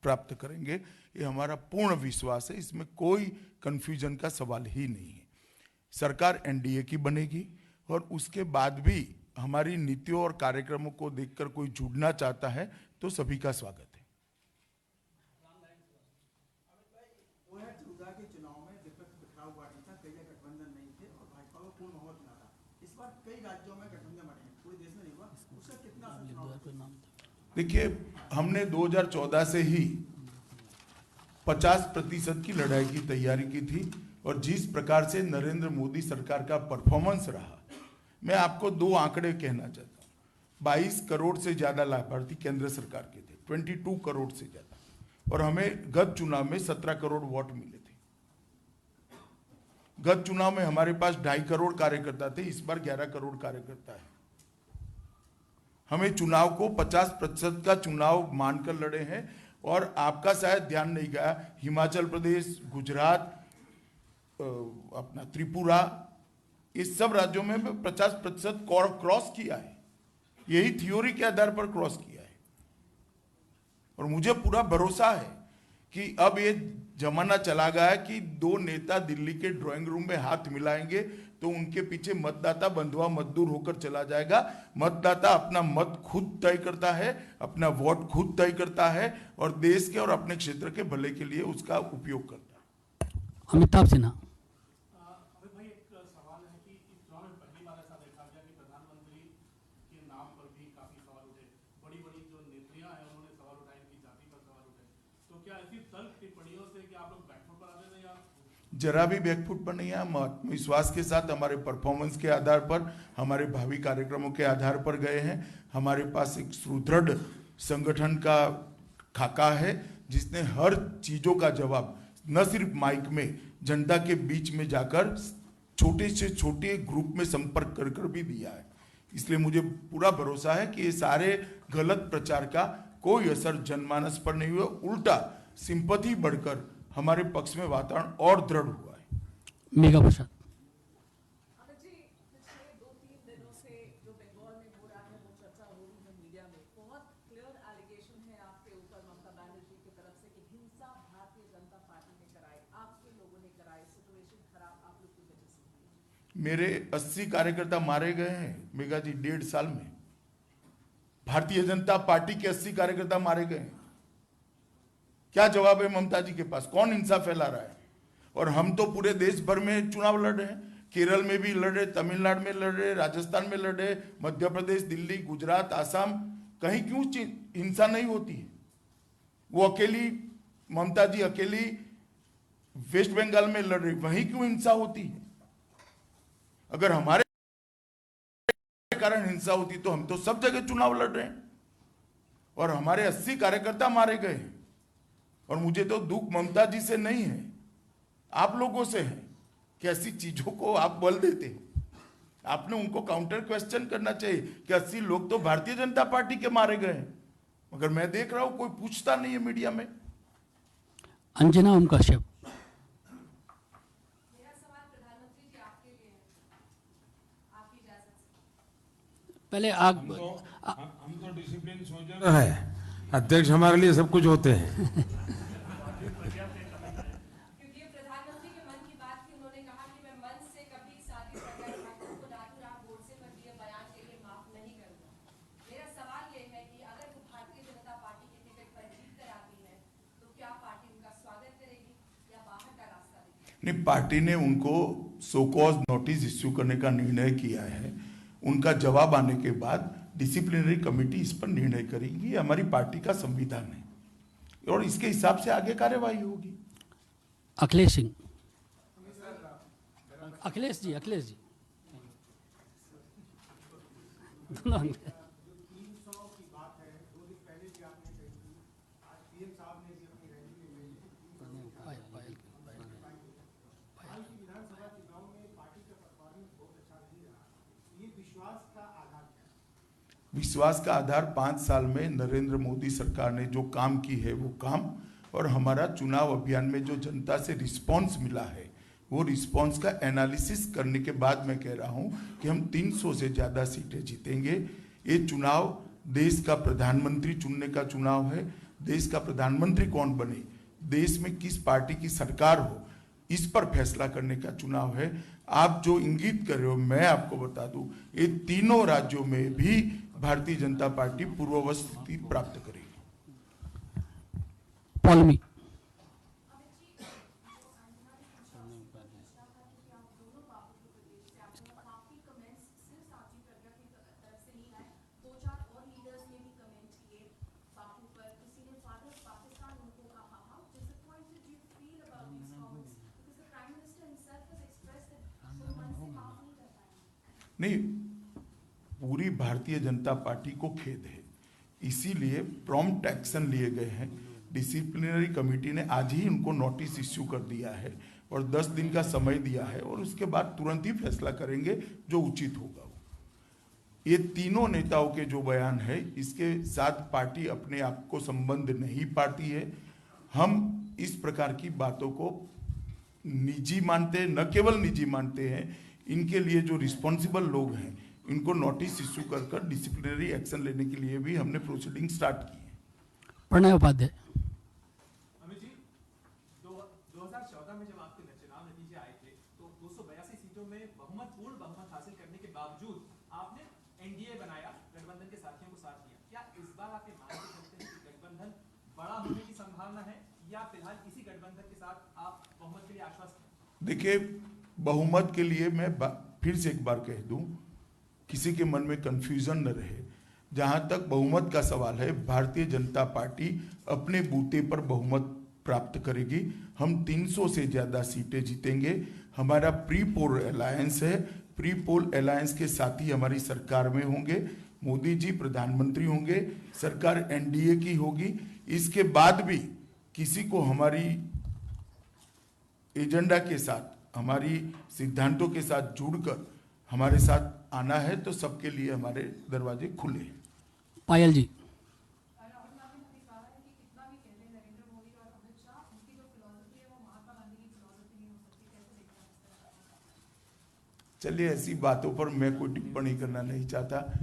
Speaker 2: प्राप्त करेंगे, ये हमारा पूर्ण विश्वास है, इसमें कोई कंफ्यूजन का सवाल ही नहीं है। सरकार एनडीए की बनेगी और उसके बाद भी हमारी नीतियों और कार्यक्रमों को देखकर कोई जुड़ना चाहता है तो सभी का स्वागत है। देखिए, हमने 2014 से ही 50% की लड़ाई की तैयारी की थी और जिस प्रकार से नरेंद्र मोदी सरकार का परफॉर्मेंस रहा, मैं आपको दो आंकड़े कहना चाहता हूं। 22 करोड़ से ज्यादा लाभार्थी केंद्र सरकार के थे, 22 करोड़ से ज्यादा, और हमें गत चुनाव में 17 करोड़ वोट मिले थे। गत चुनाव में हमारे पास 2.5 करोड़ कार्यकर्ता थे, इस बार 11 करोड़ कार्यकर्ता है। हमें चुनाव को 50% का चुनाव मानकर लड़े हैं। और आपका शायद ध्यान नहीं गया, हिमाचल प्रदेश, गुजरात, अपना त्रिपुरा, इस सब राज्यों में 50% क्रॉस किया है। यही थ्योरी के आधार पर क्रॉस किया है। और मुझे पूरा भरोसा है कि अब ये जमाना चला गया है कि दो नेता दिल्ली के ड्राइंग रूम में हाथ मिलाएंगे तो उनके पीछे मतदाता बंधुआ मजदूर होकर चला जाएगा। मतदाता अपना मत खुद तय करता है, अपना वोट खुद तय करता है और देश के और अपने क्षेत्र के भले के लिए उसका उपयोग करता है।
Speaker 1: अमिताभ सिन्हा।
Speaker 2: जरा भी बैकफुट पर नहीं है। हम आत्मविश्वास के साथ हमारे परफॉर्मेंस के आधार पर, हमारे भावी कार्यक्रमों के आधार पर गए हैं। हमारे पास एक सुदृढ़ संगठन का खाका है जिसने हर चीजों का जवाब न सिर्फ माइक में, जनता के बीच में जाकर छोटे से छोटे ग्रुप में संपर्क कर कर भी दिया है। इसलिए मुझे पूरा भरोसा है कि ये सारे गलत प्रचार का कोई असर जनमानस पर नहीं हुआ, उल्टा सिंपैथी बढ़कर हमारे पक्ष में वातावरण और दृढ़ हुआ है।
Speaker 1: मेघा प्रसाद।
Speaker 4: अमित जी, पिछले 2-3 दिनों से जो बंगाल में हो रहा है वो चर्चा हो रही है मीडिया में, बहुत क्लियर एलिगेशन है आपके ऊपर ममता बनर्जी की तरफ से कि हिंसा भारतीय जनता पार्टी ने कराई, आपके लोगों ने कराई, सिचुएशन खराब आप लोग की वजह से हुई।
Speaker 2: मेरे 80 कार्यकर्ता मारे गए हैं मेघा जी 1.5 साल में। भारतीय जनता पार्टी के 80 कार्यकर्ता मारे गए हैं। क्या जवाब है ममता जी के पास? कौन हिंसा फैला रहा है? और हम तो पूरे देश भर में चुनाव लड़ रहे हैं, केरल में भी लड़ रहे, तमिलनाडु में लड़ रहे, राजस्थान में लड़ रहे, मध्य प्रदेश, दिल्ली, गुजरात, आसाम, कहीं क्यों हिंसा नहीं होती है? वो अकेली ममता जी अकेली वेस्ट बंगाल में लड़ रही, वहीं क्यों हिंसा होती है? अगर हमारे कारण हिंसा होती तो हम तो सब जगह चुनाव लड़ रहे हैं और हमारे 80 कार्यकर्ता मारे गए हैं। और मुझे तो दुख ममता जी से नहीं है, आप लोगों से है कि ऐसी चीजों को आप बल देते हो। आपने उनको काउंटर क्वेश्चन करना चाहिए कि 80 लोग तो भारतीय जनता पार्टी के मारे गए हैं, मगर मैं देख रहा हूं कोई पूछता नहीं है मीडिया में।
Speaker 1: अंजना ओम कश्यप।
Speaker 4: मेरा सवाल प्रधानमंत्री जी आपके लिए है, आपकी इजाजत से।
Speaker 1: पहले
Speaker 3: हम तो डिसिप्लिन सोल्जर है, अध्यक्ष हमारे लिए सब कुछ होते हैं।
Speaker 4: क्योंकि ये प्रधानमंत्री के मन की बात थी, उन्होंने कहा कि मैं मन से कभी साथी प्रज्ञा ठाकुर को रातों-रात गोडसे पर दिए बयान के लिए माफ नहीं करूंगा। मेरा सवाल ये है कि अगर वो भारतीय जनता पार्टी के टिकट पर जीत कर आती है तो क्या पार्टी उनका स्वागत करेगी या बाहर का रास्ता देगी?
Speaker 2: नहीं, पार्टी ने उनको सो कॉज नोटिस इश्यू करने का निर्णय किया है। उनका जवाब आने के बाद डिसिप्लिनरी कमेटी इस पर निर्णय करेगी। ये हमारी पार्टी का संविधान है और इसके हिसाब से आगे कार्यवाही होगी।
Speaker 1: अखिलेश सिंह। अखिलेश जी दोनों।
Speaker 2: विश्वास का आधार 5 साल में नरेंद्र मोदी सरकार ने जो काम की है वो काम, और हमारा चुनाव अभियान में जो जनता से रिस्पांस मिला है वो रिस्पांस का एनालिसिस करने के बाद मैं कह रहा हूं कि हम 300 से ज्यादा सीटें जीतेंगे। ये चुनाव देश का प्रधानमंत्री चुनने का चुनाव है। देश का प्रधानमंत्री कौन बने, देश में किस पार्टी की सरकार हो, इस पर फैसला करने का चुनाव है। आप जो इंगित कर रहे हो, मैं आपको बता दूं, ये तीनों राज्यों में भी भारतीय जनता पार्टी पूर्ववत स्थिति प्राप्त करेगी।
Speaker 1: पॉलमी।
Speaker 2: नहीं, पूरी भारतीय जनता पार्टी को खेद है, इसीलिए प्रॉम्प्ट एक्शन लिए गए हैं। डिसिप्लिनरी कमेटी ने आज ही उनको नोटिस इश्यू कर दिया है और 10 दिन का समय दिया है और उसके बाद तुरंत ही फैसला करेंगे जो उचित होगा। ये तीनों नेताओं के जो बयान है, इसके साथ पार्टी अपने आप को संबंध नहीं पाती है। हम इस प्रकार की बातों को निजी मानते हैं, न केवल निजी मानते हैं, इनके लिए जो रिस्पॉन्सिबल लोग हैं इनको नोटिस इश्यू कर डिसिप्लिनरी एक्शन लेने के लिए भी हमने प्रोसीडिंग स्टार्ट की है।
Speaker 1: प्रणय उपाध्याय।
Speaker 5: अमित जी, 2014 में जब आपके चुनाव नतीजे आए थे तो 282 सीटों में पूर्ण बहुमत हासिल करने के बावजूद आपने एनडीए बनाया, गठबंधन के साथियों को साथ लिया। क्या इस बार आपके मान के चलते हैं कि गठबंधन बड़ा होने की संभावना है या फिलहाल इसी गठबंधन के साथ आप बहुमत के लिए आश्वस्त हैं?
Speaker 2: देखिए, बहुमत के लिए मैं फिर से एक बार कह दूं, किसी के मन में कंफ्यूजन न रहे। जहां तक बहुमत का सवाल है, भारतीय जनता पार्टी अपने बूते पर बहुमत प्राप्त करेगी। हम 300 से ज्यादा सीटें जीतेंगे। हमारा प्री पोल अलायंस है, प्री पोल अलायंस के साथी हमारी सरकार में होंगे, मोदी जी प्रधानमंत्री होंगे, सरकार एनडीए की होगी। इसके बाद भी किसी को हमारी एजेंडा के साथ, हमारी सिद्धांतों के साथ जुड़कर हमारे साथ आना है तो सबके लिए हमारे दरवाजे खुले हैं।
Speaker 1: पायल जी।
Speaker 4: राहुल गांधी ने कहा है कि कितना भी कहते हैं नरेंद्र मोदी और अमित शाह, उनकी जो फिलॉसफी है वो महात्मा गांधी की फिलॉसफी नहीं हो सकती। कैसे देखते हैं?
Speaker 2: चलिए, ऐसी बातों पर मैं कोई टिप्पणी करना नहीं चाहता।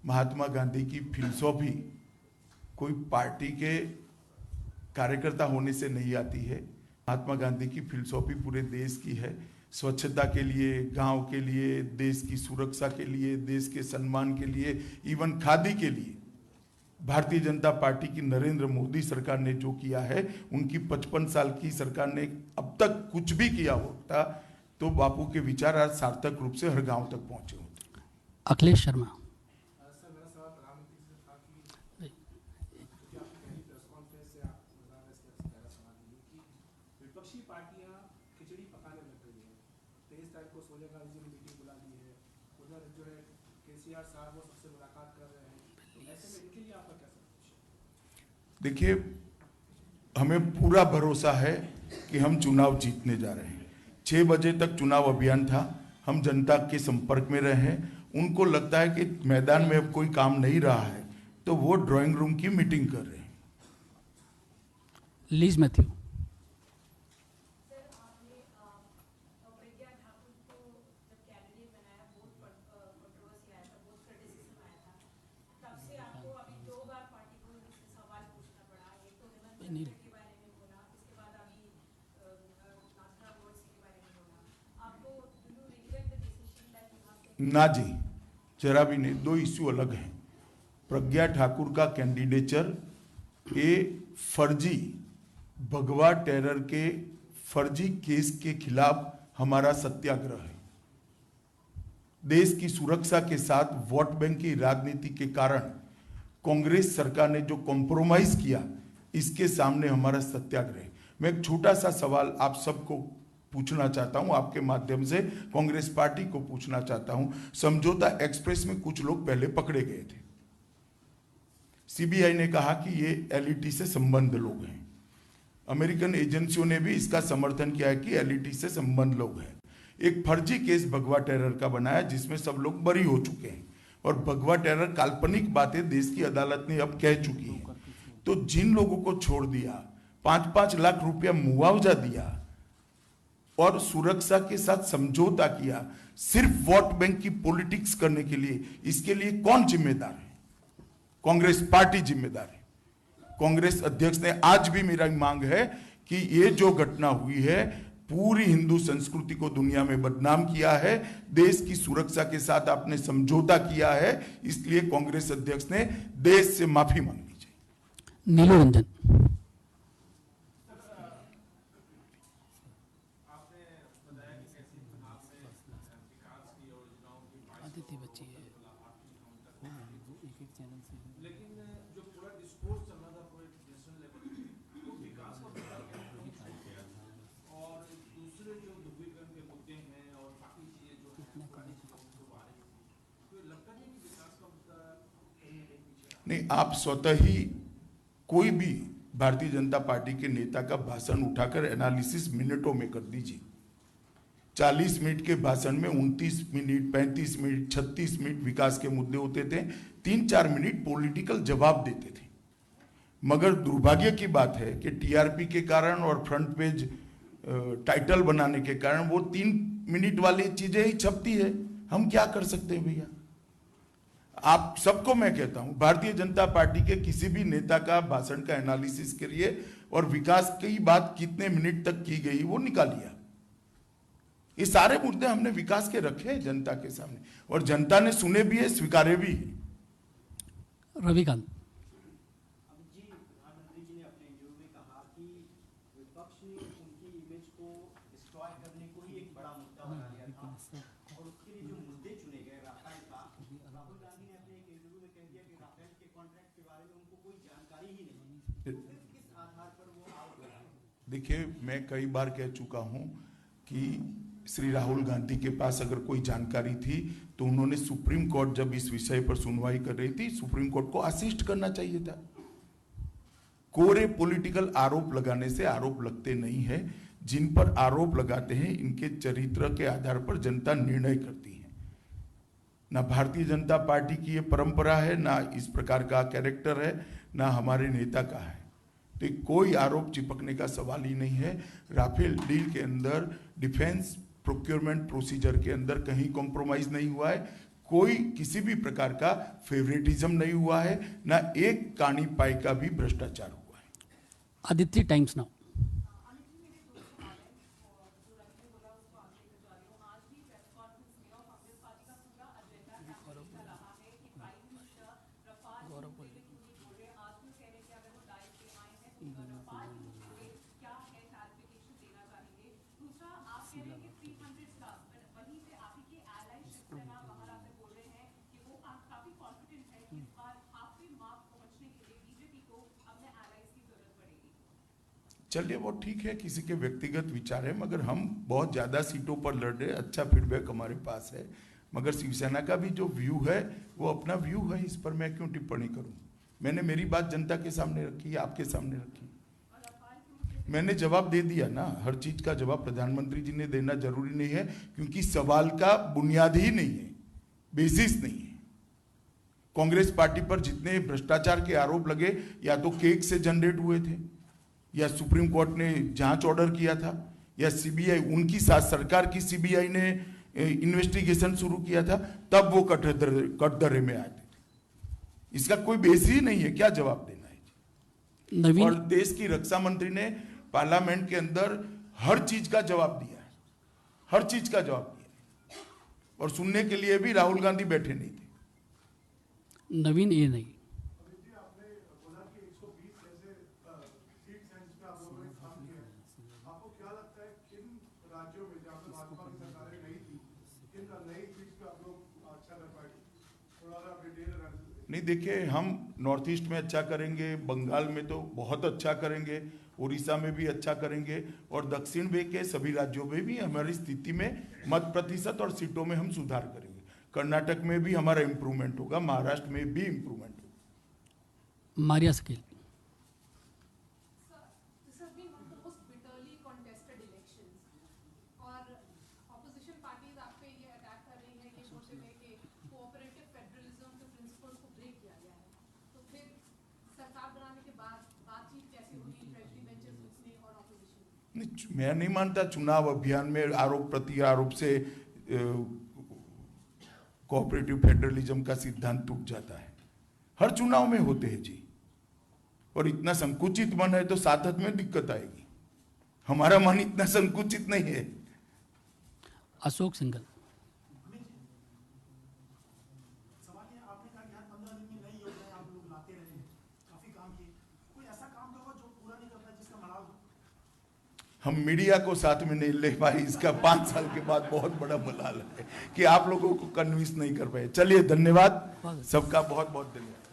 Speaker 2: महात्मा गांधी की फिलॉसफी कोई पार्टी के कार्यकर्ता होने से नहीं आती है। महात्मा गांधी की फिलॉसफी पूरे देश की है, स्वच्छता के लिए, गांव के लिए, देश की सुरक्षा के लिए, देश के सम्मान के लिए, इवन खादी के लिए। भारतीय जनता पार्टी की नरेंद्र मोदी सरकार ने जो किया है, उनकी 55 साल की सरकार ने अब तक कुछ भी किया होता तो बापू के विचार आज सार्थक रूप से हर गांव तक पहुंचे होते।
Speaker 1: अखिलेश शर्मा।
Speaker 5: सर मेरा सवाल प्रधानमंत्री से था कि क्योंकि आपकी पहली प्रेस कॉन्फ्रेंस से आप पहला सवाल ये कि विपक्षी पार्टियां खिचड़ी पकाने लग गई है। 23 तारीख को सोनिया गांधी जी ने मीटिंग बुला ली है, उधर जो है केसीआर साहब वो सबसे मुलाकात कर रहे हैं, तो ऐसे में इनके लिए आपका क्या सर?
Speaker 2: देखिए, हमें पूरा भरोसा है कि हम चुनाव जीतने जा रहे हैं। 6 बजे तक चुनाव अभियान था, हम जनता के संपर्क में रहे हैं। उनको लगता है कि मैदान में अब कोई काम नहीं रहा है तो वो ड्राइंग रूम की मीटिंग कर रहे हैं।
Speaker 1: Lease Matthew.
Speaker 4: सर आपने प्रज्ञा ठाकुर को जब कैंडिडेट बनाया बहुत कंट्रोवर्सी आया था, बहुत क्रिटिसिज्म आया था, तब से आपको अभी 2 बार पार्टी को इससे सवाल पूछना पड़ा। एक तो हेमंत करकरे के बारे में बोला, इसके बाद अभी नाथुराम गोडसे के बारे में बोला। आपको do you regret the decision that you have
Speaker 2: ना जी, जरा भी नहीं। 2 इश्यू अलग हैं। प्रज्ञा ठाकुर का कैंडिडेचर ये फर्जी भगवा टेरर के फर्जी केस के खिलाफ हमारा सत्याग्रह है। देश की सुरक्षा के साथ वोट बैंक की राजनीति के कारण कांग्रेस सरकार ने जो कॉम्प्रोमाइज किया, इसके सामने हमारा सत्याग्रह है। मैं एक छोटा सा सवाल आप सबको पूछना चाहता हूं, आपके माध्यम से कांग्रेस पार्टी को पूछना चाहता हूं। समझौता एक्सप्रेस में कुछ लोग पहले पकड़े गए थे। सीबीआई ने कहा कि ये एलईटी से संबंध लोग हैं। अमेरिकन एजेंसियों ने भी इसका समर्थन किया है कि एलईटी से संबंध लोग हैं। एक फर्जी केस भगवा टेरर का बनाया जिसमें सब लोग बरी हो चुके हैं, और भगवा टेरर काल्पनिक बातें देश की अदालत ने अब कह चुकी है। तो जिन लोगों को छोड़ दिया, 5-5 लाख रुपया मुआवजा दिया और सुरक्षा के साथ समझौता किया सिर्फ वोट बैंक की पॉलिटिक्स करने के लिए, इसके लिए कौन जिम्मेदार है? कांग्रेस पार्टी जिम्मेदार है। कांग्रेस अध्यक्ष ने आज भी मेरा मांग है कि ये जो घटना हुई है पूरी हिंदू संस्कृति को दुनिया में बदनाम किया है, देश की सुरक्षा के साथ आपने समझौता किया है, इसलिए कांग्रेस अध्यक्ष ने देश से माफी मांगनी चाहिए।
Speaker 1: नीलू रंजन। आदित्य बच्ची है।
Speaker 5: लेकिन जो पूरा डिस्कोर्स चल रहा था पूरे नेशनल लेवल पे, वो विकास का मुद्दा क्या है? और दूसरे जो ध्रुवीकरण के मुद्दे हैं और बाकी चीजें जो हैं पुरानी चीजों को आ रही थी, तो लगता नहीं कि विकास का मुद्दा कहीं ना कहीं पीछे
Speaker 2: नहीं, आप स्वतः ही कोई भी भारतीय जनता पार्टी के नेता का भाषण उठाकर एनालिसिस मिनटों में कर दीजिए। 40 मिनट के भाषण में 29 मिनट, 35 मिनट, 36 मिनट विकास के मुद्दे होते थे, 3-4 मिनट पॉलिटिकल जवाब देते थे। मगर दुर्भाग्य की बात है कि टीआरपी के कारण और फ्रंट पेज टाइटल बनाने के कारण वो 3 मिनट वाली चीजें ही छपती है। हम क्या कर सकते हैं भैया? आप सबको मैं कहता हूं, भारतीय जनता पार्टी के किसी भी नेता का भाषण का एनालिसिस करिए और विकास की बात कितने मिनट तक की गई वो निकालिए। ये सारे मुद्दे हमने विकास के रखे हैं जनता के सामने, और जनता ने सुने भी है, स्वीकारे भी है।
Speaker 1: रविकांत।
Speaker 6: जी, प्रधानमंत्री जी ने अपने इंटरव्यू में कहा कि विपक्ष ने उनकी इमेज को डिस्ट्रॉय करने को ही एक बड़ा मुद्दा बना लिया था, और उसके लिए जो मुद्दे चुने गए राफेल का, राहुल गांधी ने अपने एक इंटरव्यू में कह दिया कि राफेल के कॉन्ट्रैक्ट के बारे में उनको कोई जानकारी ही नहीं। तो फिर किस आधार पर वो आरोप लगाए?
Speaker 2: देखिए, मैं कई बार कह चुका हूं कि श्री राहुल गांधी के पास अगर कोई जानकारी थी तो उन्होंने सुप्रीम कोर्ट जब इस विषय पर सुनवाई कर रही थी, सुप्रीम कोर्ट को असिस्ट करना चाहिए था। कोरे पॉलिटिकल आरोप लगाने से आरोप लगते नहीं है। जिन पर आरोप लगाते हैं इनके चरित्र के आधार पर जनता निर्णय करती है। ना भारतीय जनता पार्टी की ये परंपरा है, ना इस प्रकार का कैरेक्टर है, ना हमारे नेता का है। तो कोई आरोप चिपकने का सवाल ही नहीं है। राफेल डील के अंदर डिफेंस प्रोक्योरमेंट प्रोसीजर के अंदर कहीं कॉम्प्रोमाइज नहीं हुआ है, कोई किसी भी प्रकार का फेवरेटिज्म नहीं हुआ है, ना एक कानी पाई का भी भ्रष्टाचार हुआ है।
Speaker 1: Aditya times now.
Speaker 2: चलिए वो ठीक है, किसी के व्यक्तिगत विचार है, मगर हम बहुत ज्यादा सीटों पर लड़ रहे हैं, अच्छा फीडबैक हमारे पास है। मगर शिवसेना का भी जो व्यू है वो अपना व्यू है, इस पर मैं क्यों टिप्पणी करूं? मैंने मेरी बात जनता के सामने रखी, आपके सामने रखी, मैंने जवाब दे दिया ना। हर चीज का जवाब प्रधानमंत्री जी ने देना जरूरी नहीं है, क्योंकि सवाल का बुनियाद ही नहीं है, बेसिस नहीं है। कांग्रेस पार्टी पर जितने भ्रष्टाचार के आरोप लगे, या तो केक से जनरेट हुए थे, या सुप्रीम कोर्ट ने जांच ऑर्डर किया था, या सीबीआई, उनकी साथ सरकार की सीबीआई ने इन्वेस्टिगेशन शुरू किया था, तब वो कटघरे में आए थे। इसका कोई बेस ही नहीं है, क्या जवाब देना है?
Speaker 1: नवीन
Speaker 2: और देश की रक्षा मंत्री ने पार्लियामेंट के अंदर हर चीज का जवाब दिया है, हर चीज का जवाब दिया है। और सुनने के लिए भी राहुल गांधी बैठे नहीं थे।
Speaker 1: नवीन ये नहीं,
Speaker 2: नहीं देखिए, हम नॉर्थ ईस्ट में अच्छा करेंगे, बंगाल में तो बहुत अच्छा करेंगे, उड़ीसा में भी अच्छा करेंगे, और दक्षिण में के सभी राज्यों में भी हमारी स्थिति में मत प्रतिशत और सीटों में हम सुधार करेंगे। कर्नाटक में भी हमारा इंप्रूवमेंट होगा, महाराष्ट्र में भी इंप्रूवमेंट होगा।
Speaker 1: Maria scale.
Speaker 4: Sir, this has been one of the most bitterly contested elections. और opposition parties आप पे ये attack कर रही है, ये बोलते हुए कि cooperative federalism के principles को break किया गया है। तो फिर सरकार बनाने के बाद बातचीत कैसे होगी ट्रेजरी बेंचेस जितने और opposition?
Speaker 2: नहीं, मैं नहीं मानता चुनाव अभियान में आरोप प्रति आरोप से कोऑपरेटिव फेडरलिज्म का सिद्धांत टूट जाता है। हर चुनाव में होते हैं जी, और इतना संकुचित मन है तो सातत में दिक्कत आएगी। हमारा मन इतना संकुचित नहीं है।
Speaker 1: अशोक सिंघल।
Speaker 7: सवाल ये आपने कहा कि हर 15 दिन में नई योजनाएं आप लोग लाते रहे, काफी काम किए, कोई ऐसा काम तो होगा जो पूरा नहीं कर पाए जिसका मलाल हो?
Speaker 2: हम मीडिया को साथ में नहीं ले पाए, इसका 5 साल के बाद बहुत बड़ा मलाल है कि आप लोगों को कन्विंस नहीं कर पाए। चलिए, धन्यवाद सबका, बहुत बहुत धन्यवाद।